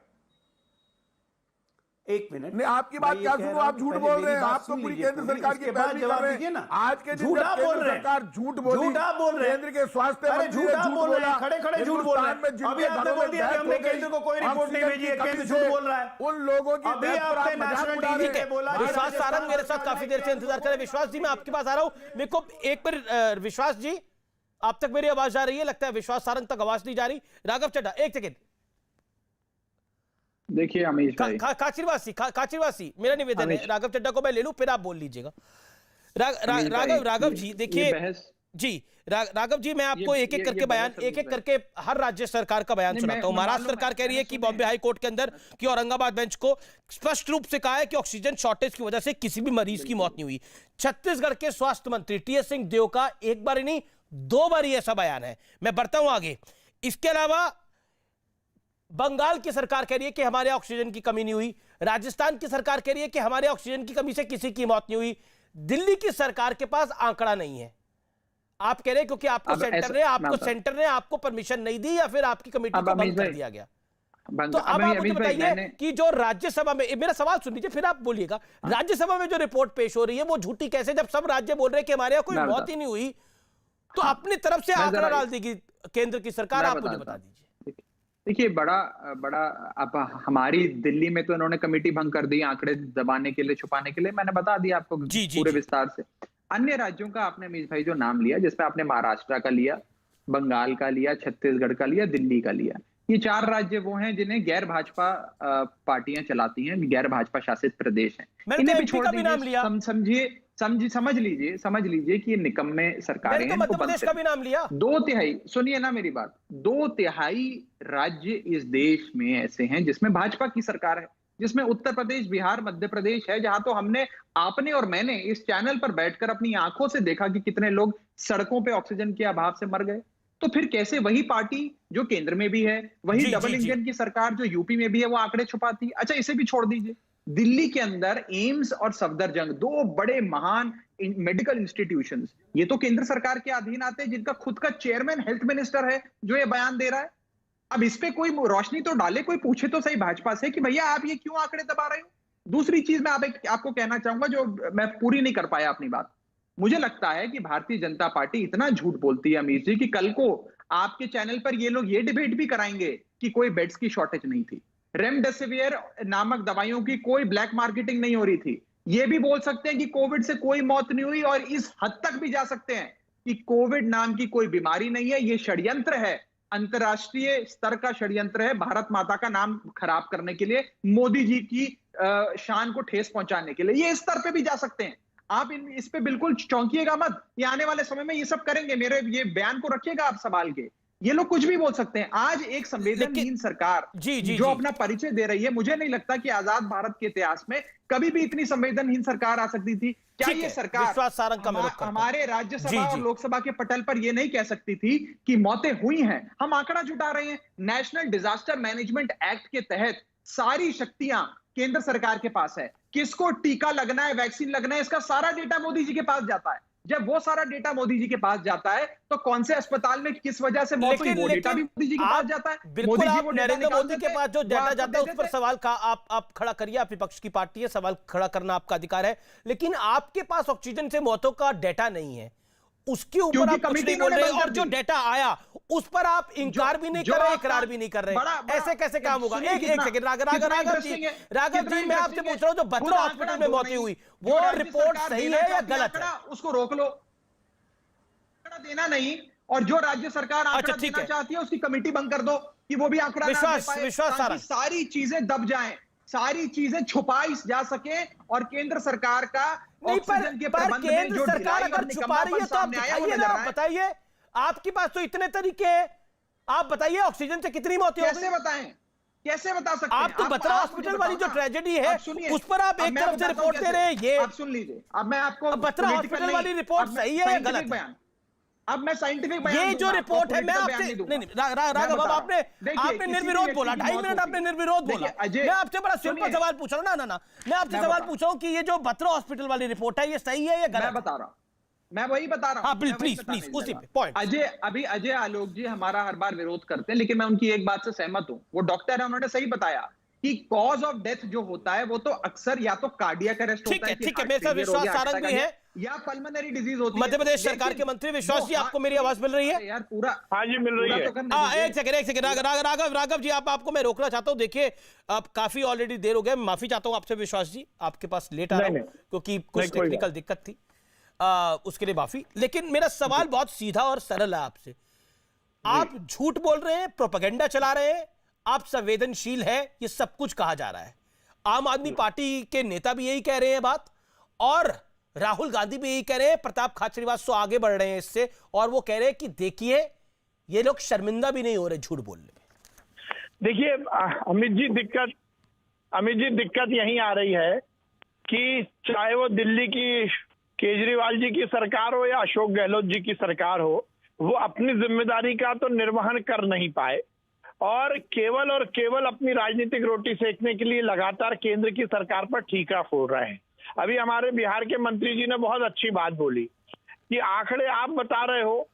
एक मिनट, नहीं आपकी बात क्या सुनो, आप झूठ बोल रहे हैं। आप तो पूरी केंद्र सरकार की पैरवी कर रहे हैं। आज के दिन झूठा बोल रहे हैं, सरकार झूठ बोली, झूठा बोल रहे हैं। केंद्र के स्वास्थ्य मंत्री ने झूठ बोल रहे हैं, बोला, खड़े खड़े झूठ बोल रहे हैं। अभी आपने बोल दिया कि हमने केंद्र को कोई रिपोर्ट नहीं भेजी है, केंद्र झूठ बोल रहा है। उन लोगों की अभी आपने नेशनल टीवी पे बोला। विश्वास सारंग मेरे साथ काफी देर से इंतजार कर रहे हैं। विश्वास जी मैं आपके पास आ रहा हूं। मेरे को एक बार विश्वास जी, आप तक मेरी आवाज आ रही है? लगता है विश्वास सारंग तक आवाज नहीं जा रही। राघव चड्ढा एक सेकेंड। देखिए अमीश भाई, काचिरवासी मेरा निवेदन है, राघव चड्ढा को मैं ले लूं, फिर आप बोल लीजिएगा। राघव जी देखिए जी, राघव जी मैं आपको एक एक करके हर राज्य सरकार का बयान सुनाता हूं। महाराष्ट्र सरकार कह रही है कि बॉम्बे हाई कोर्ट के अंदर की औरंगाबाद बेंच को स्पष्ट रूप से कहा है कि ऑक्सीजन शॉर्टेज की वजह से किसी भी मरीज की मौत नहीं हुई। छत्तीसगढ़ के स्वास्थ्य मंत्री टीएस सिंहदेव का एक बार नहीं 2 बार ऐसा बयान है। मैं बढ़ता हूं आगे। इसके अलावा बंगाल की सरकार कह रही है कि हमारे ऑक्सीजन की कमी नहीं हुई। राजस्थान की सरकार कह रही है कि हमारे ऑक्सीजन की कमी से किसी की मौत नहीं हुई। दिल्ली की सरकार के पास आंकड़ा नहीं है। आप कह रहे हैं क्योंकि आपको सेंटर ने आपको परमिशन नहीं दी, या फिर आपकी कमेटी को बंद कर दिया गया? तो अब आप मुझे बताइए कि जो राज्यसभा में, मेरा सवाल सुन लीजिए फिर आप बोलिएगा, राज्यसभा में जो रिपोर्ट पेश हो रही है वो झूठी कैसे, जब सब राज्य बोल रहे हैं कि हमारे यहाँ कोई मौत ही नहीं हुई? तो अपनी तरफ से आंकड़ा डाल देगी केंद्र की सरकार। आप मुझे बता दीजिए। देखिए बड़ा अब हमारी दिल्ली में तो इन्होंने कमेटी भंग कर दी आंकड़े दबाने के लिए, छुपाने के लिए। मैंने बता दिया आपको पूरे विस्तार से। अन्य राज्यों का आपने अमीश भाई जो नाम लिया, जिसमें आपने महाराष्ट्र का लिया, बंगाल का लिया, छत्तीसगढ़ का लिया, दिल्ली का लिया, ये 4 राज्य वो हैं जिन्हें गैर भाजपा पार्टियां चलाती हैं, गैर भाजपा शासित प्रदेश हैं। इन्हें भी छोड़ दीजिए, समझ लीजिए कि ये निकम्मे सरकारें हैं। मध्य प्रदेश का भी नाम लिया। 2/3, सुनिए ना मेरी बात, 2/3 राज्य इस देश में ऐसे हैं जिसमें भाजपा की सरकार है, जिसमें उत्तर प्रदेश, बिहार, मध्य प्रदेश है, जहां तो हमने, आपने और मैंने इस चैनल पर बैठकर अपनी आंखों से देखा कि कितने लोग सड़कों पे ऑक्सीजन के अभाव से मर गए। तो फिर कैसे वही पार्टी जो केंद्र में भी है, वही डबल इंजन की सरकार जो यूपी में भी है, वो आंकड़े छुपाती? अच्छा इसे भी छोड़ दीजिए। दिल्ली के अंदर एम्स और सफदरजंग, 2 बड़े महान मेडिकल इंस्टीट्यूशंस, ये तो केंद्र सरकार के अधीन आते हैं, जिनका खुद का चेयरमैन हेल्थ मिनिस्टर है जो ये बयान दे रहा है। अब इस पे कोई रोशनी तो डाले, कोई पूछे तो सही भाजपा से कि भैया आप ये क्यों आंकड़े दबा रहे हो। दूसरी चीज मैं आपको कहना चाहूंगा, जो मैं पूरी नहीं कर पाया अपनी बात। मुझे लगता है कि भारतीय जनता पार्टी इतना झूठ बोलती है अमीश जी, कि कल को आपके चैनल पर ये लोग ये डिबेट भी कराएंगे कि कोई बेड्स की शॉर्टेज नहीं थी, रेमडेसिविर नामक दवाइयों की कोई ब्लैक मार्केटिंग नहीं हो रही थी। ये भी बोल सकते हैं कि कोविड से कोई मौत नहीं हुई, और इस हद तक भी जा सकते हैं कि कोविड नाम की कोई बीमारी नहीं है, ये षड्यंत्र है, अंतरराष्ट्रीय स्तर का षड्यंत्र है, भारत माता का नाम खराब करने के लिए, मोदी जी की शान को ठेस पहुंचाने के लिए। ये इस स्तर पे भी जा सकते हैं। आप इस पे बिल्कुल चौंकिएगा मत, ये आने वाले समय में ये सब करेंगे, मेरे ये बयान को रखिएगा आप सवाल के। ये लोग कुछ भी बोल सकते हैं। आज एक संवेदनहीन सरकार जो अपना परिचय दे रही है, मुझे नहीं लगता कि आजाद भारत के इतिहास में कभी भी इतनी संवेदनहीन सरकार आ सकती थी। क्या ये सरकार हमारे राज्यसभा और लोकसभा के पटल पर ये नहीं कह सकती थी कि मौतें हुई हैं? हम आंकड़ा जुटा रहे हैं। नेशनल डिजास्टर मैनेजमेंट एक्ट के तहत सारी शक्तियां केंद्र सरकार के पास है। किसको टीका लगना है, वैक्सीन लगना है, इसका सारा डेटा मोदी जी के पास जाता है। जब वो सारा डेटा मोदी जी के पास जाता है तो कौन से अस्पताल में किस वजह से मौत हुई, वो डेटा भी मोदी जी के पास जाता है। बिल्कुल, आप नरेंद्र मोदी के पास जो डेटा जाता है उस पर सवाल का आप खड़ा करिए। आप विपक्ष की पार्टी है, सवाल खड़ा करना आपका अधिकार है, लेकिन आपके पास ऑक्सीजन से मौतों का डेटा नहीं है, उसके ऊपर आप कुछ नहीं बोल रहे, और जो डेटा आया उस पर आप इंकार भी नहीं कर रहे, इकरार भी नहीं कर रहे। ऐसे कैसे काम होगा? एक सेकंड, राघव जी मैं आपसे पूछ रहा हूं, जो बत्रा हॉस्पिटल में मौतें हुई वो रिपोर्ट सही है या गलत है? उसको रोक लो, देना नहीं, और जो राज्य सरकार आंकड़ा देना चाहती है उसकी कमेटी बंद कर दो कि वो भी आंकड़ा विश्वास सारी चीजें दब जाएं, सारी चीजें छुपाई जा सके, और केंद्र सरकार का ऑक्सीजन के प्रबंध में जो सरकार अगर छुपा रही है तो आप दिखाइए ना, बताइए। आपके पास तो इतने तरीके हैं, आप बताइए ऑक्सीजन से कितनी मौतें हो गई? कैसे बताएं, कैसे बता सकते हैं? आप तो बत्रा हॉस्पिटल वाली जो ट्रेजेडी है उस पर आप एक तरफ से रिपोर्ट दे रहे हैं। ये आप सुन लीजिए, अब मैं आपको बत्रा हॉस्पिटल वाली रिपोर्ट सही है या गलत है? अब मैं साइंटिफिक बयान, ये जो रिपोर्ट है, मैं आपसे नहीं राघव, अब आपने निर्विरोध बोला, 2.5 मिनट आपने निर्विरोध बोला। मैं आपसे बड़ा सिंपल सवाल पूछ रहा हूं, ना मैं आपसे सवाल पूछ रहा हूं कि ये जो बत्रा हॉस्पिटल वाली रिपोर्ट है ये सही है या गलत? मैं बता रहा हूं, मैं वही बता रहा हूं। प्लीज उसी पे पॉइंट। अजय आलोक जी हमारा हर बार विरोध करते हैं, लेकिन मैं उनकी एक बात से सहमत हूं। वो डॉक्टर है, उन्होंने सही बताया कि कॉज ऑफ डेथ जो होता है वो तो अक्सर या तो कार्डियक अरेस्ट होता है, ठीक है, मेरे साथ विश्वास सारंग भी है, या पल्मोनरी डिजीज होती है। मध्य प्रदेश सरकार के मंत्री विश्वास जी, आपको मेरी आवाज मिल रही है? यार पूरा, हाँ जी मिल रही है। एक सेकंड राघव जी, आपको मैं रोकना चाहता हूं। देखिए, आप काफी ऑलरेडी देर हो गया, माफी चाहता हूं आपसे विश्वास जी, आपके पास लेट आ रहा हूं क्योंकि कुछ टेक्निकल दिक्कत थी, उसके लिए माफी। लेकिन मेरा सवाल बहुत सीधा और सरल है आपसे। आप झूठ बोल रहे हैं, प्रोपेगेंडा चला रहे हैं, आप संवेदनशील है, ये सब कुछ कहा जा रहा है। आम आदमी पार्टी के नेता भी यही कह रहे हैं बात, और राहुल गांधी भी यही कह रहे हैं, प्रताप खाचरियावास आगे बढ़ रहे हैं इससे, और वो कह रहे हैं कि देखिए ये लोग शर्मिंदा भी नहीं हो रहे झूठ बोलने में। देखिए अमित जी दिक्कत यही आ रही है कि चाहे वो दिल्ली की केजरीवाल जी की सरकार हो या अशोक गहलोत जी की सरकार हो, वो अपनी जिम्मेदारी का तो निर्वहन कर नहीं पाए, और केवल अपनी राजनीतिक रोटी सेकने के लिए लगातार केंद्र की सरकार पर ठीकरा फोड़ रहे हैं। अभी हमारे बिहार के मंत्री जी ने बहुत अच्छी बात बोली कि आंकड़े आप बता रहे हो,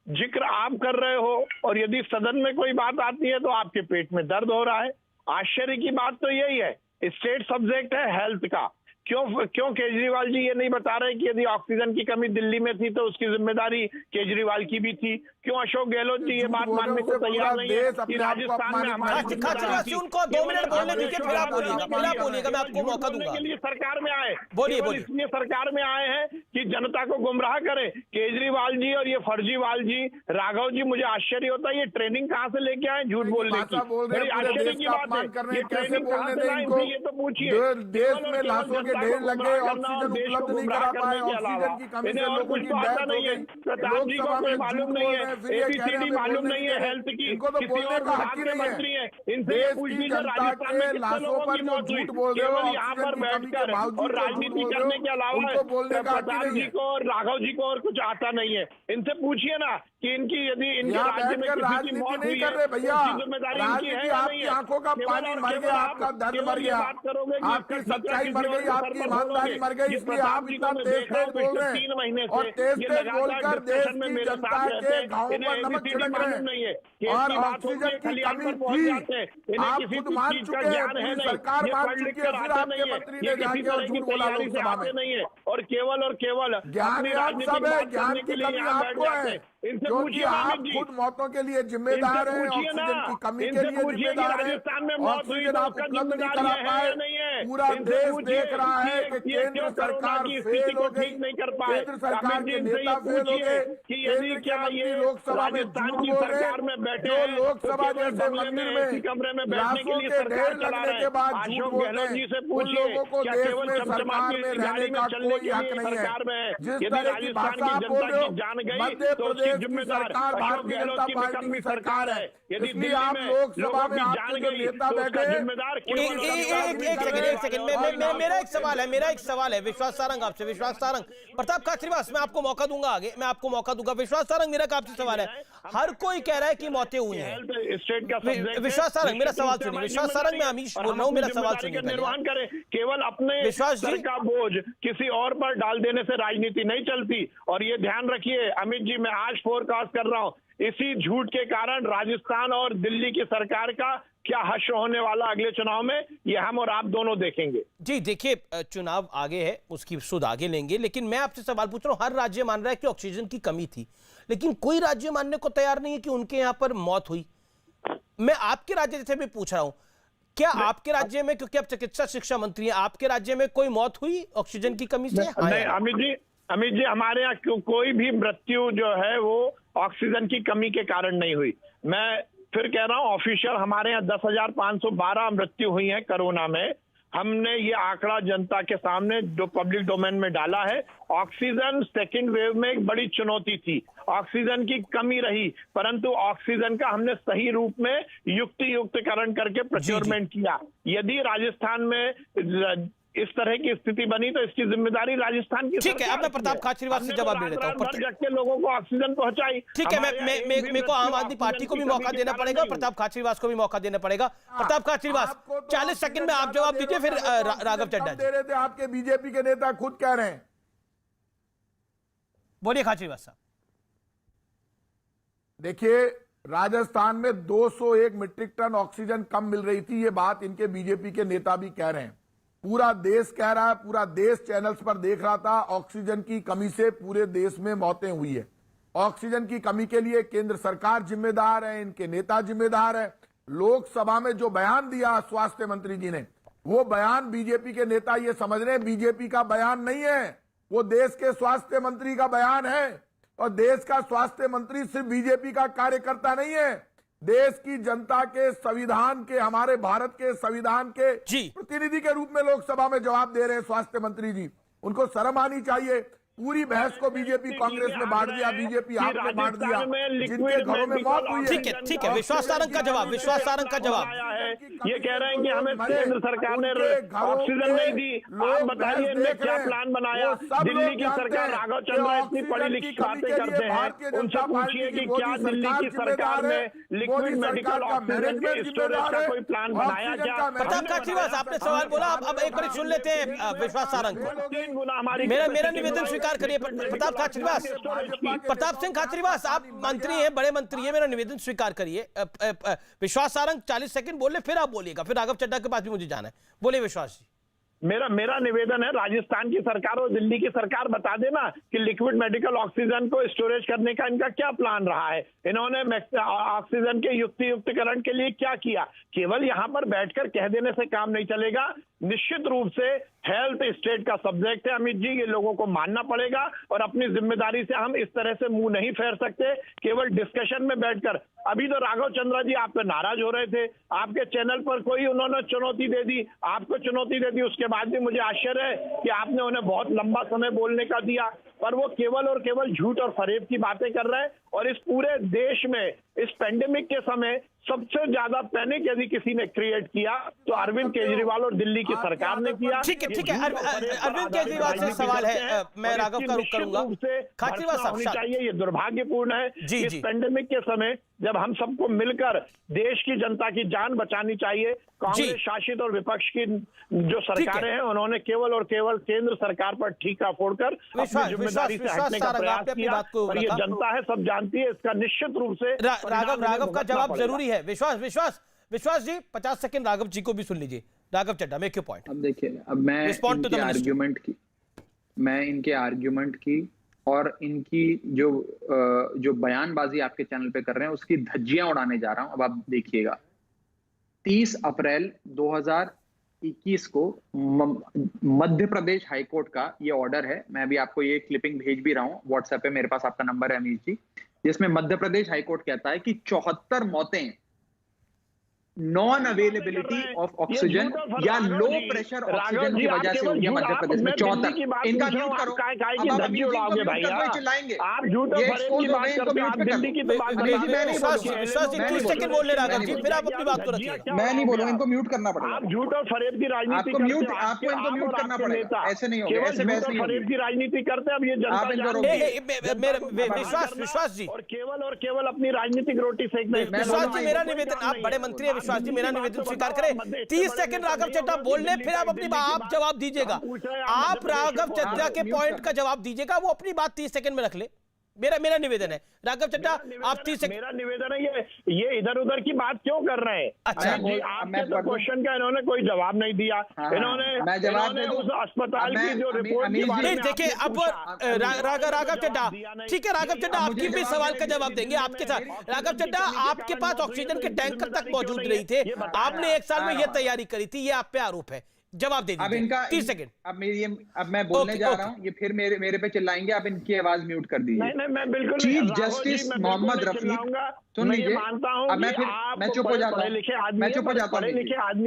जिक्र आप कर रहे हो, और यदि सदन में कोई बात आती है तो आपके पेट में दर्द हो रहा है। आश्चर्य की बात तो यही है, स्टेट सब्जेक्ट है हेल्थ का। क्यों केजरीवाल जी ये नहीं बता रहे कि यदि ऑक्सीजन की कमी दिल्ली में थी तो उसकी जिम्मेदारी केजरीवाल की भी थी? क्यों अशोक गहलोत जी ये बात मानने को तैयार नहीं है कि राजस्थान में हमारे उनको 2 मिनट बोलने दीजिए, फिर आप बोलिएगा, मैं आपको मौका दूंगा। के लिए सरकार में आए, बोलिए। इसलिए सरकार में आए हैं कि जनता को गुमराह करें। केजरीवाल जी और ये फर्जीवाल जी, राघव जी, मुझे आश्चर्य होता है ये ट्रेनिंग कहाँ से लेके आए झूठ बोलने की? बड़ी आश्चर्य की बात है, ये ट्रेनिंग कहाँ से लाए ये तो पूछिए। देश में लाशों के ढेर लगे, ऑक्सीजन उपलब्ध नहीं करा पाए, ऑक्सीजन की कमी से लोगों की डेथ हो गई, लोकसभा में मालूम नहीं है, एबीसीडी मालूम नहीं है हेल्थ की, इनको तो बोलने का हक ही नहीं है। इनसे पूछ लीजिए राजस्थान में कितने लोगों की मौत हुई? केवल यहाँ पर बैठकर और राजनीति करने के अलावा प्रताप जी को और राघव जी को और कुछ आता नहीं है। इनसे पूछिए ना कि इनकी यदि इनके राज्य में किसी की मौत हुई है, उसकी जिम्मेदारी इनकी है या नहीं है? आंखों का पानी मर गया, आपका दर्द मर गया, आपकी सच्चाई मर गई, आपकी ईमानदारी मर गई, इसलिए आप इतना तेज बोल रहे हैं और तेज बोलकर देश की जनता के घावों पर नमक छिड़क रहे हैं। और ऑक्सीजन की कमी थी, आप खुद मान चुके हैं, सरकार मान चुकी है, फिर आपके मंत्री ने जाके और झूठ बोला लोकसभा में। और केवल ज्ञान आप सब है, ज्ञान की कमी आपको है, क्योंकि पूछिए आप अमित जी। खुद मौतों के लिए जिम्मेदार हैं, पूछिए ना, ऑक्सीजन की कमी के इनसे लिए पूछिए कि जिम्मेदार हैं, राजस्थान में मौत हुई ऑक्सीजन तो आप उसका उपलब्ध नहीं जिम्मेदार करा ये है पाए, या नहीं है? पूरा इनसे देश पूछिए देख रहा है कि कि ये केंद्र क्यों कोरोना सरकार की स्थिति फेल को हो गई, ठीक नहीं कर पाए। केंद्र सरकार अमित जी, के इनसे नेता ये फेल हो पूछिए गए, कि यदि केंद्र क्या के मंत्री ये लोकसभा में राजस्थान झूठ की बोल रहे सरकार में हैं, बैठे जो हैं, लोकसभा तो केवल जैसे बंगले मंदिर में एसी में कमरे में बैठने के लाशों लिए के सरकार ढेर चला लगने रहे के हैं। बाद झूठ अशोक बोलते गहलोत जी से हैं, उन पूछिए लोगों को क्या देश केवल में चमचमाती सरकार में रहने गाड़ी में का चलने कोई के हक लिए नहीं है। सरकार में है? जिस यदि तरह की राजस्थान भाषा की आप बोल जनता रहे की जान हो, गई मध्य तो उसकी प्रदेश की जिम्मेदार सरकार अशोक भारतीय गहलोत जनता की पार्टी निकम्मी की सरकार है, यदि इसलिए दिल्ली आप में लोकसभा लोगों में की आपके जान जो गई नेता तो उसका बैठे जिम्मेदार एक केवल सेकंड मेरा एक सवाल है, मेरा एक सवाल है विश्वास सारंग आपसे। विश्वास सारंग, प्रताप खाचरिवास, मैं आपको मौका दूंगा आगे, मैं आपको मौका दूंगा। विश्वास सारंग, मेरा आपसे सवाल है, हर कोई कह रहा है कि मौतें हुई हैं। स्टेट का विश्वास सारंग, मेरा सवाल सुनिए। विश्वास सारंग, मैं अमीश बोल रहा हूँ, मेरा सवाल सुनिए। निर्वहन करें, केवल अपने विश्वास जी, सर का बोझ किसी और पर डाल देने से राजनीति नहीं चलती। और ये ध्यान रखिए अमित जी, मैं आज फोरकास्ट कर रहा हूँ, इसी झूठ के कारण राजस्थान और दिल्ली की सरकार का क्या हश्र होने वाला अगले चुनाव में, ये हम और आप दोनों देखेंगे। जी देखिए, चुनाव आगे है, उसकी सुध आगे लेंगे, लेकिन मैं आपसे सवाल पूछ रहा हूं। हर राज्य मान रहा है कि ऑक्सीजन की कमी थी, लेकिन कोई राज्य मानने को तैयार नहीं है कि उनके यहां पर मौत हुई। मैं आपके राज्य जैसे भी पूछ रहा हूं, क्या आपके राज्य में, क्योंकि आप चिकित्सा शिक्षा मंत्री हैं, आपके राज्य में कोई मौत हुई ऑक्सीजन की कमी से? नहीं अमित जी हमारे यहाँ कोई भी मृत्यु जो है वो ऑक्सीजन की कमी के कारण नहीं हुई। मैं फिर कह रहा हूं, ऑफिशियल हमारे यहाँ 10,512 मृत्यु हुई है कोरोना में। हमने ये आंकड़ा जनता के सामने जो पब्लिक डोमेन में डाला है। ऑक्सीजन सेकेंड वेव में एक बड़ी चुनौती थी, ऑक्सीजन की कमी रही, परंतु ऑक्सीजन का हमने सही रूप में युक्तिकरण करके प्रोक्योरमेंट किया। यदि राजस्थान में इस तरह की स्थिति बनी तो इसकी जिम्मेदारी राजस्थान की। ठीक है, अब मैं प्रताप खाचरिवास से जवाब दे देता हूं। के लोगों को ऑक्सीजन पहुंचाई। ठीक है, मेरे को आम आदमी पार्टी को भी मौका देना पड़ेगा, प्रताप खाचरिवास को भी मौका देना पड़ेगा। प्रताप खाचरिवास, 40 सेकंड में आप जवाब दीजिए, फिर राघव चड्ढा दे रहे थे, आपके बीजेपी के नेता खुद कह रहे हैं। बोलिए खाचरिवास साहब। देखिए, राजस्थान में 201 मीट्रिक टन ऑक्सीजन कम मिल रही थी, ये बात इनके बीजेपी के नेता भी कह रहे हैं। पूरा देश कह रहा है, पूरा देश चैनल्स पर देख रहा था, ऑक्सीजन की कमी से पूरे देश में मौतें हुई है। ऑक्सीजन की कमी के लिए केंद्र सरकार जिम्मेदार है, इनके नेता जिम्मेदार है। लोकसभा में जो बयान दिया स्वास्थ्य मंत्री जी ने, वो बयान बीजेपी के नेता ये समझ रहे हैं बीजेपी का बयान नहीं है, वो देश के स्वास्थ्य मंत्री का बयान है। और देश का स्वास्थ्य मंत्री सिर्फ बीजेपी का कार्यकर्ता नहीं है, देश की जनता के संविधान के, हमारे भारत के संविधान के प्रतिनिधि के रूप में लोकसभा में जवाब दे रहे हैं स्वास्थ्य मंत्री जी। उनको शर्म आनी चाहिए। पूरी बहस को बीजेपी कांग्रेस में बांट दिया, बीजेपी आपने बांट दिया, जिनके घरों में मौत हुई है। ठीक है, विश्वास सारंग का जवाब, विश्वास सारंग का जवाब। ये कह रहे हैं कि हमें केंद्र सरकार ने ऑक्सीजन नहीं दी। आप बताइए इनने क्या प्लान बनाया? दिल्ली की सरकार, राघव चंद्रा इतनी पढ़ी लिखी बातें करते हैं, उनसे पूछिए कि क्या दिल्ली की सरकार ने लिक्विड मेडिकल ऑक्सीजन के स्टोरेज का कोई प्लान बनाया क्या? प्रताप खाचरिवास, आपने सवाल बोला, अब एक बार सुन लेते हैं विश्वास सारंग को। 3 गुना हमारी मेरा निवेदन स्वीकार करिए प्रताप खाचरिवास। प्रताप सिंह खाचरिवास, आप मंत्री हैं, बड़े मंत्री हैं, मेरा निवेदन स्वीकार करिए। विश्वास सारंग 40 सेकंड बोले, फिर आप बोलिएगा, फिर राघव चड्ढा के पास भी मुझे जाना है। बोलिए विश्वास जी। मेरा निवेदन है, राजस्थान की सरकार और दिल्ली की सरकार बता देना कि लिक्विड मेडिकल ऑक्सीजन को स्टोरेज करने का इनका क्या प्लान रहा है। इन्होंने ऑक्सीजन के युक्तिकरण के लिए क्या किया? केवल यहां पर बैठकर कह देने से काम नहीं चलेगा। निश्चित रूप से हेल्थ स्टेट का सब्जेक्ट है अमित जी, ये लोगों को मानना पड़ेगा और अपनी जिम्मेदारी से हम इस तरह से मुंह नहीं फेर सकते केवल डिस्कशन में बैठकर। अभी तो राघव चंद्रा जी आप पे नाराज हो रहे थे, आपके चैनल पर कोई उन्होंने चुनौती दे दी, आपको चुनौती दे दी, उसके बाद भी मुझे आश्चर्य है कि आपने उन्हें बहुत लंबा समय बोलने का दिया, पर वो केवल और केवल झूठ और फरेब की बातें कर रहे हैं। और इस पूरे देश में इस पेंडेमिक के समय सबसे ज्यादा पैनिक यदि किसी ने क्रिएट किया तो अरविंद केजरीवाल और दिल्ली की सरकार ने किया। ठीक है, अरविंद केजरीवाल से सवाल है, मैं राघव का रुख करूंगा। खाचरिवास साहब, चाहिए, ये दुर्भाग्यपूर्ण है इस पेंडेमिक के समय जब हम सबको मिलकर देश की जनता की जान बचानी चाहिए। कांग्रेस शासित और विपक्ष की जो सरकारें हैं उन्होंने केवल और केवल केंद्र सरकार पर ठीका फोड़कर अपनी जिम्मेदारी से हटने का प्रयास किया। और ये जनता है, सब जानती है, इसका निश्चित रूप से राघव का जवाब जरूरी है। विश्वास जी 50 सेकंड राघव जी को भी सुन लीजिए। Raghav Chadha, make your point. अब देखिए, अब मैं इनके आर्ग्यूमेंट की और इनकी जो बयानबाजी आपके चैनल पे कर रहे हैं उसकी धज्जियां उड़ाने जा रहा हूं। अब आप देखिएगा, 30 अप्रैल 2021 को मध्य प्रदेश हाईकोर्ट का ये ऑर्डर है। मैं अभी आपको ये क्लिपिंग भेज भी रहा हूं व्हाट्सएप पे, मेरे पास आपका नंबर है अमीश जी, जिसमें मध्य प्रदेश हाईकोर्ट कहता है कि 74 मौतें नॉन अवेलेबिलिटी ऑफ ऑक्सीजन या लो प्रेशर ऑक्सीजन की वजह से हुई है मध्य प्रदेश में। 74 इनका म्यूट करो। चिल्लाएंगे आप झूठ और फरेब की बात करते हो, आप दिल्ली की तो बात कर रहे हैं। विश्वास जी 30 सेकंड बोल ले राघव जी, फिर आप अपनी बात को रखिए। मैं नहीं बोलूंगा, इनको म्यूट करना पड़ेगा। आप झूठ और फरेब की राजनीति आपको इनको म्यूट करना पड़ेगा, ऐसे नहीं होगा, ऐसे बहस नहीं फरेब की राजनीति करते हैं। अब ये जनता विश्वास जी और केवल अपनी राजनीतिक रोटी सेकने। विश्वास जी मेरा निवेदन, आप बड़े मंत्री हैं विश्वास जी, मेरा निवेदन स्वीकार करें। 30 सेकंड राघव चड्ढा बोल ले, फिर आप अपनी आप जवाब दीजिएगा। आप राघव चड्ढा के पॉइंट का जवाब दीजिएगा, वो अपनी बात 30 सेकंड में रख ले। मेरा निवेदन है राघव चड्ढा, आप 30 सेकंड। मेरा निवेदन है ये इधर उधर की बात क्यों कर रहे हैं? अच्छा आपके तो क्वेश्चन का इन्होंने कोई जवाब नहीं दिया। इन्होंने उस अस्पताल की जो रिपोर्ट देखिए, अब राघव चड्ढा, ठीक है राघव चड्ढा, आपकी भी सवाल का जवाब देंगे आपके साथ। राघव चड्ढा, आपके पास ऑक्सीजन के टैंकर तक मौजूद नहीं थे, आपने 1 साल में यह तैयारी करी थी, ये आप पे आरोप है, जवाब दे दीजिए। अब इनका 30 सेकंड। अब मैं बोलने जा रहा हूं, ये फिर मेरे पे चिल्लाएंगे, आप इनकी आवाज म्यूट कर दीजिए। नहीं, मैं बिल्कुल चीफ जस्टिस मोहम्मद रफीक, सुन लीजिए। अब मैं चुप हो जाता हूँ, मैं चुप हो जाता हूँ।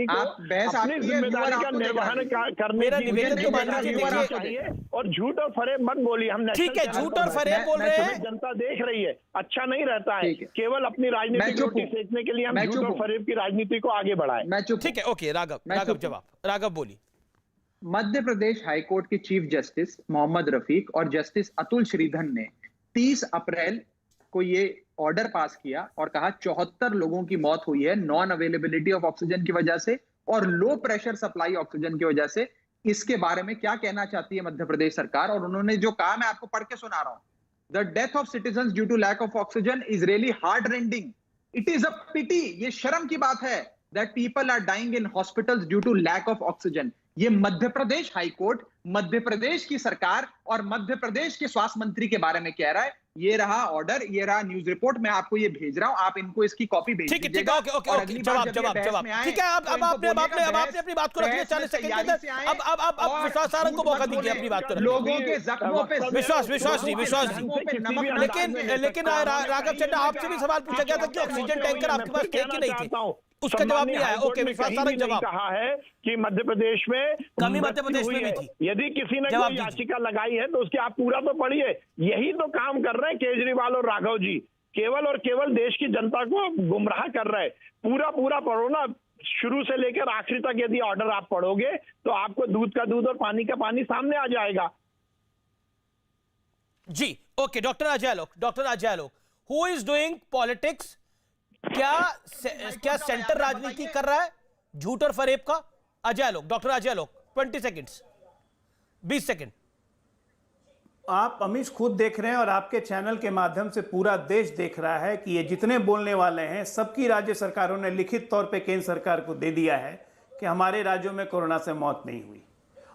आप बहस अपनी जिम्मेदारी का निर्वहन करने की निवेदन तो मानना चाहिए और झूठ और फरेब मत बोलिए। हम ठीक है, झूठ और फरेब बोल रहे हैं, जनता देख रही है, अच्छा नहीं रहता है। केवल अपनी राजनीतिक रोटी सेकने के लिए हम झूठ और फरेब की राजनीति को आगे बढ़ाएं। ठीक है, ओके राघव जवाब, राघव बोली। मध्य प्रदेश हाईकोर्ट के चीफ जस्टिस मोहम्मद रफीक और जस्टिस अतुल श्रीधर ने 30 अप्रैल को ये ऑर्डर पास किया और कहा 74 लोगों की मौत हुई है नॉन अवेलेबिलिटी ऑफ ऑक्सीजन की वजह से और लो प्रेशर सप्लाई ऑक्सीजन की वजह से। इसके बारे में क्या कहना चाहती है मध्य प्रदेश सरकार? और उन्होंने जो कहा मैं आपको पढ़ के सुना रहा हूं। The death of citizen due to lack of oxygen is really heart rending. It is a pity, ये शर्म की बात है that people are dying in hospitals due to lack of oxygen. ये मध्य प्रदेश हाईकोर्ट, मध्य प्रदेश की सरकार और मध्य प्रदेश के स्वास्थ्य मंत्री के बारे में कह रहा है। ये रहा ऑर्डर, ये रहा न्यूज रिपोर्ट, मैं आपको ये भेज रहा हूं, आप इनको इसकी कॉपी भेज दीजिएगा। जवाब ठीक है, अब आपने अपनी बात को रखिए 40 सेकंड के अंदर। अब विश्वास सारंग को मौका दीजिए अपनी बात को। लोगों के जख्मों पे विश्वास जी लेकिन राघव चड्ढा, आपसे भी सवाल पूछा गया था कि ऑक्सीजन टैंकर आपके पास थे कि नहीं थे, उसका जवाब नहीं आया। ओके, विश्वास सारंग जवाब। कहा है कि मध्य प्रदेश में कमी मध्य प्रदेश में भी थी। यदि किसी ने कोई याचिका लगाई है तो उसके आप पूरा तो पढ़िए। यही तो काम कर रहे हैं केजरीवाल और राघव जी, केवल और केवल देश की जनता को गुमराह कर रहे हैं। पूरा पढ़ो ना, शुरू से लेकर आखिरी तक। यदि ऑर्डर आप पढ़ोगे तो आपको दूध का दूध और पानी का पानी सामने आ जाएगा। जी okay, doctor Ajay Alok, who is doing politics? क्या सेंटर राजनीति कर रहा है झूठ और फरेब का? Doctor Ajay Alok 20 seconds, 20 second. आप अमीश खुद देख रहे हैं और आपके चैनल के माध्यम से पूरा देश देख रहा है कि ये जितने बोलने वाले हैं सबकी राज्य सरकारों ने लिखित तौर पे केंद्र सरकार को दे दिया है कि हमारे राज्यों में कोरोना से मौत नहीं हुई।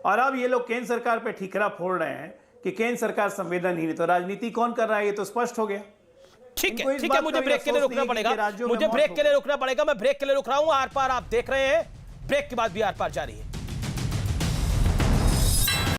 और अब ये लोग केंद्र सरकार पे ठीकरा फोड़ रहे हैं कि केंद्र सरकार संवेदनहीन है। तो राजनीति कौन कर रहा है, ये तो स्पष्ट हो गया। ठीक है, मुझे ब्रेक के लिए रुकना पड़ेगा, मैं ब्रेक के लिए रुक रहा हूं। आर पार आप देख रहे हैं, ब्रेक के बाद भी आर पार जारी है।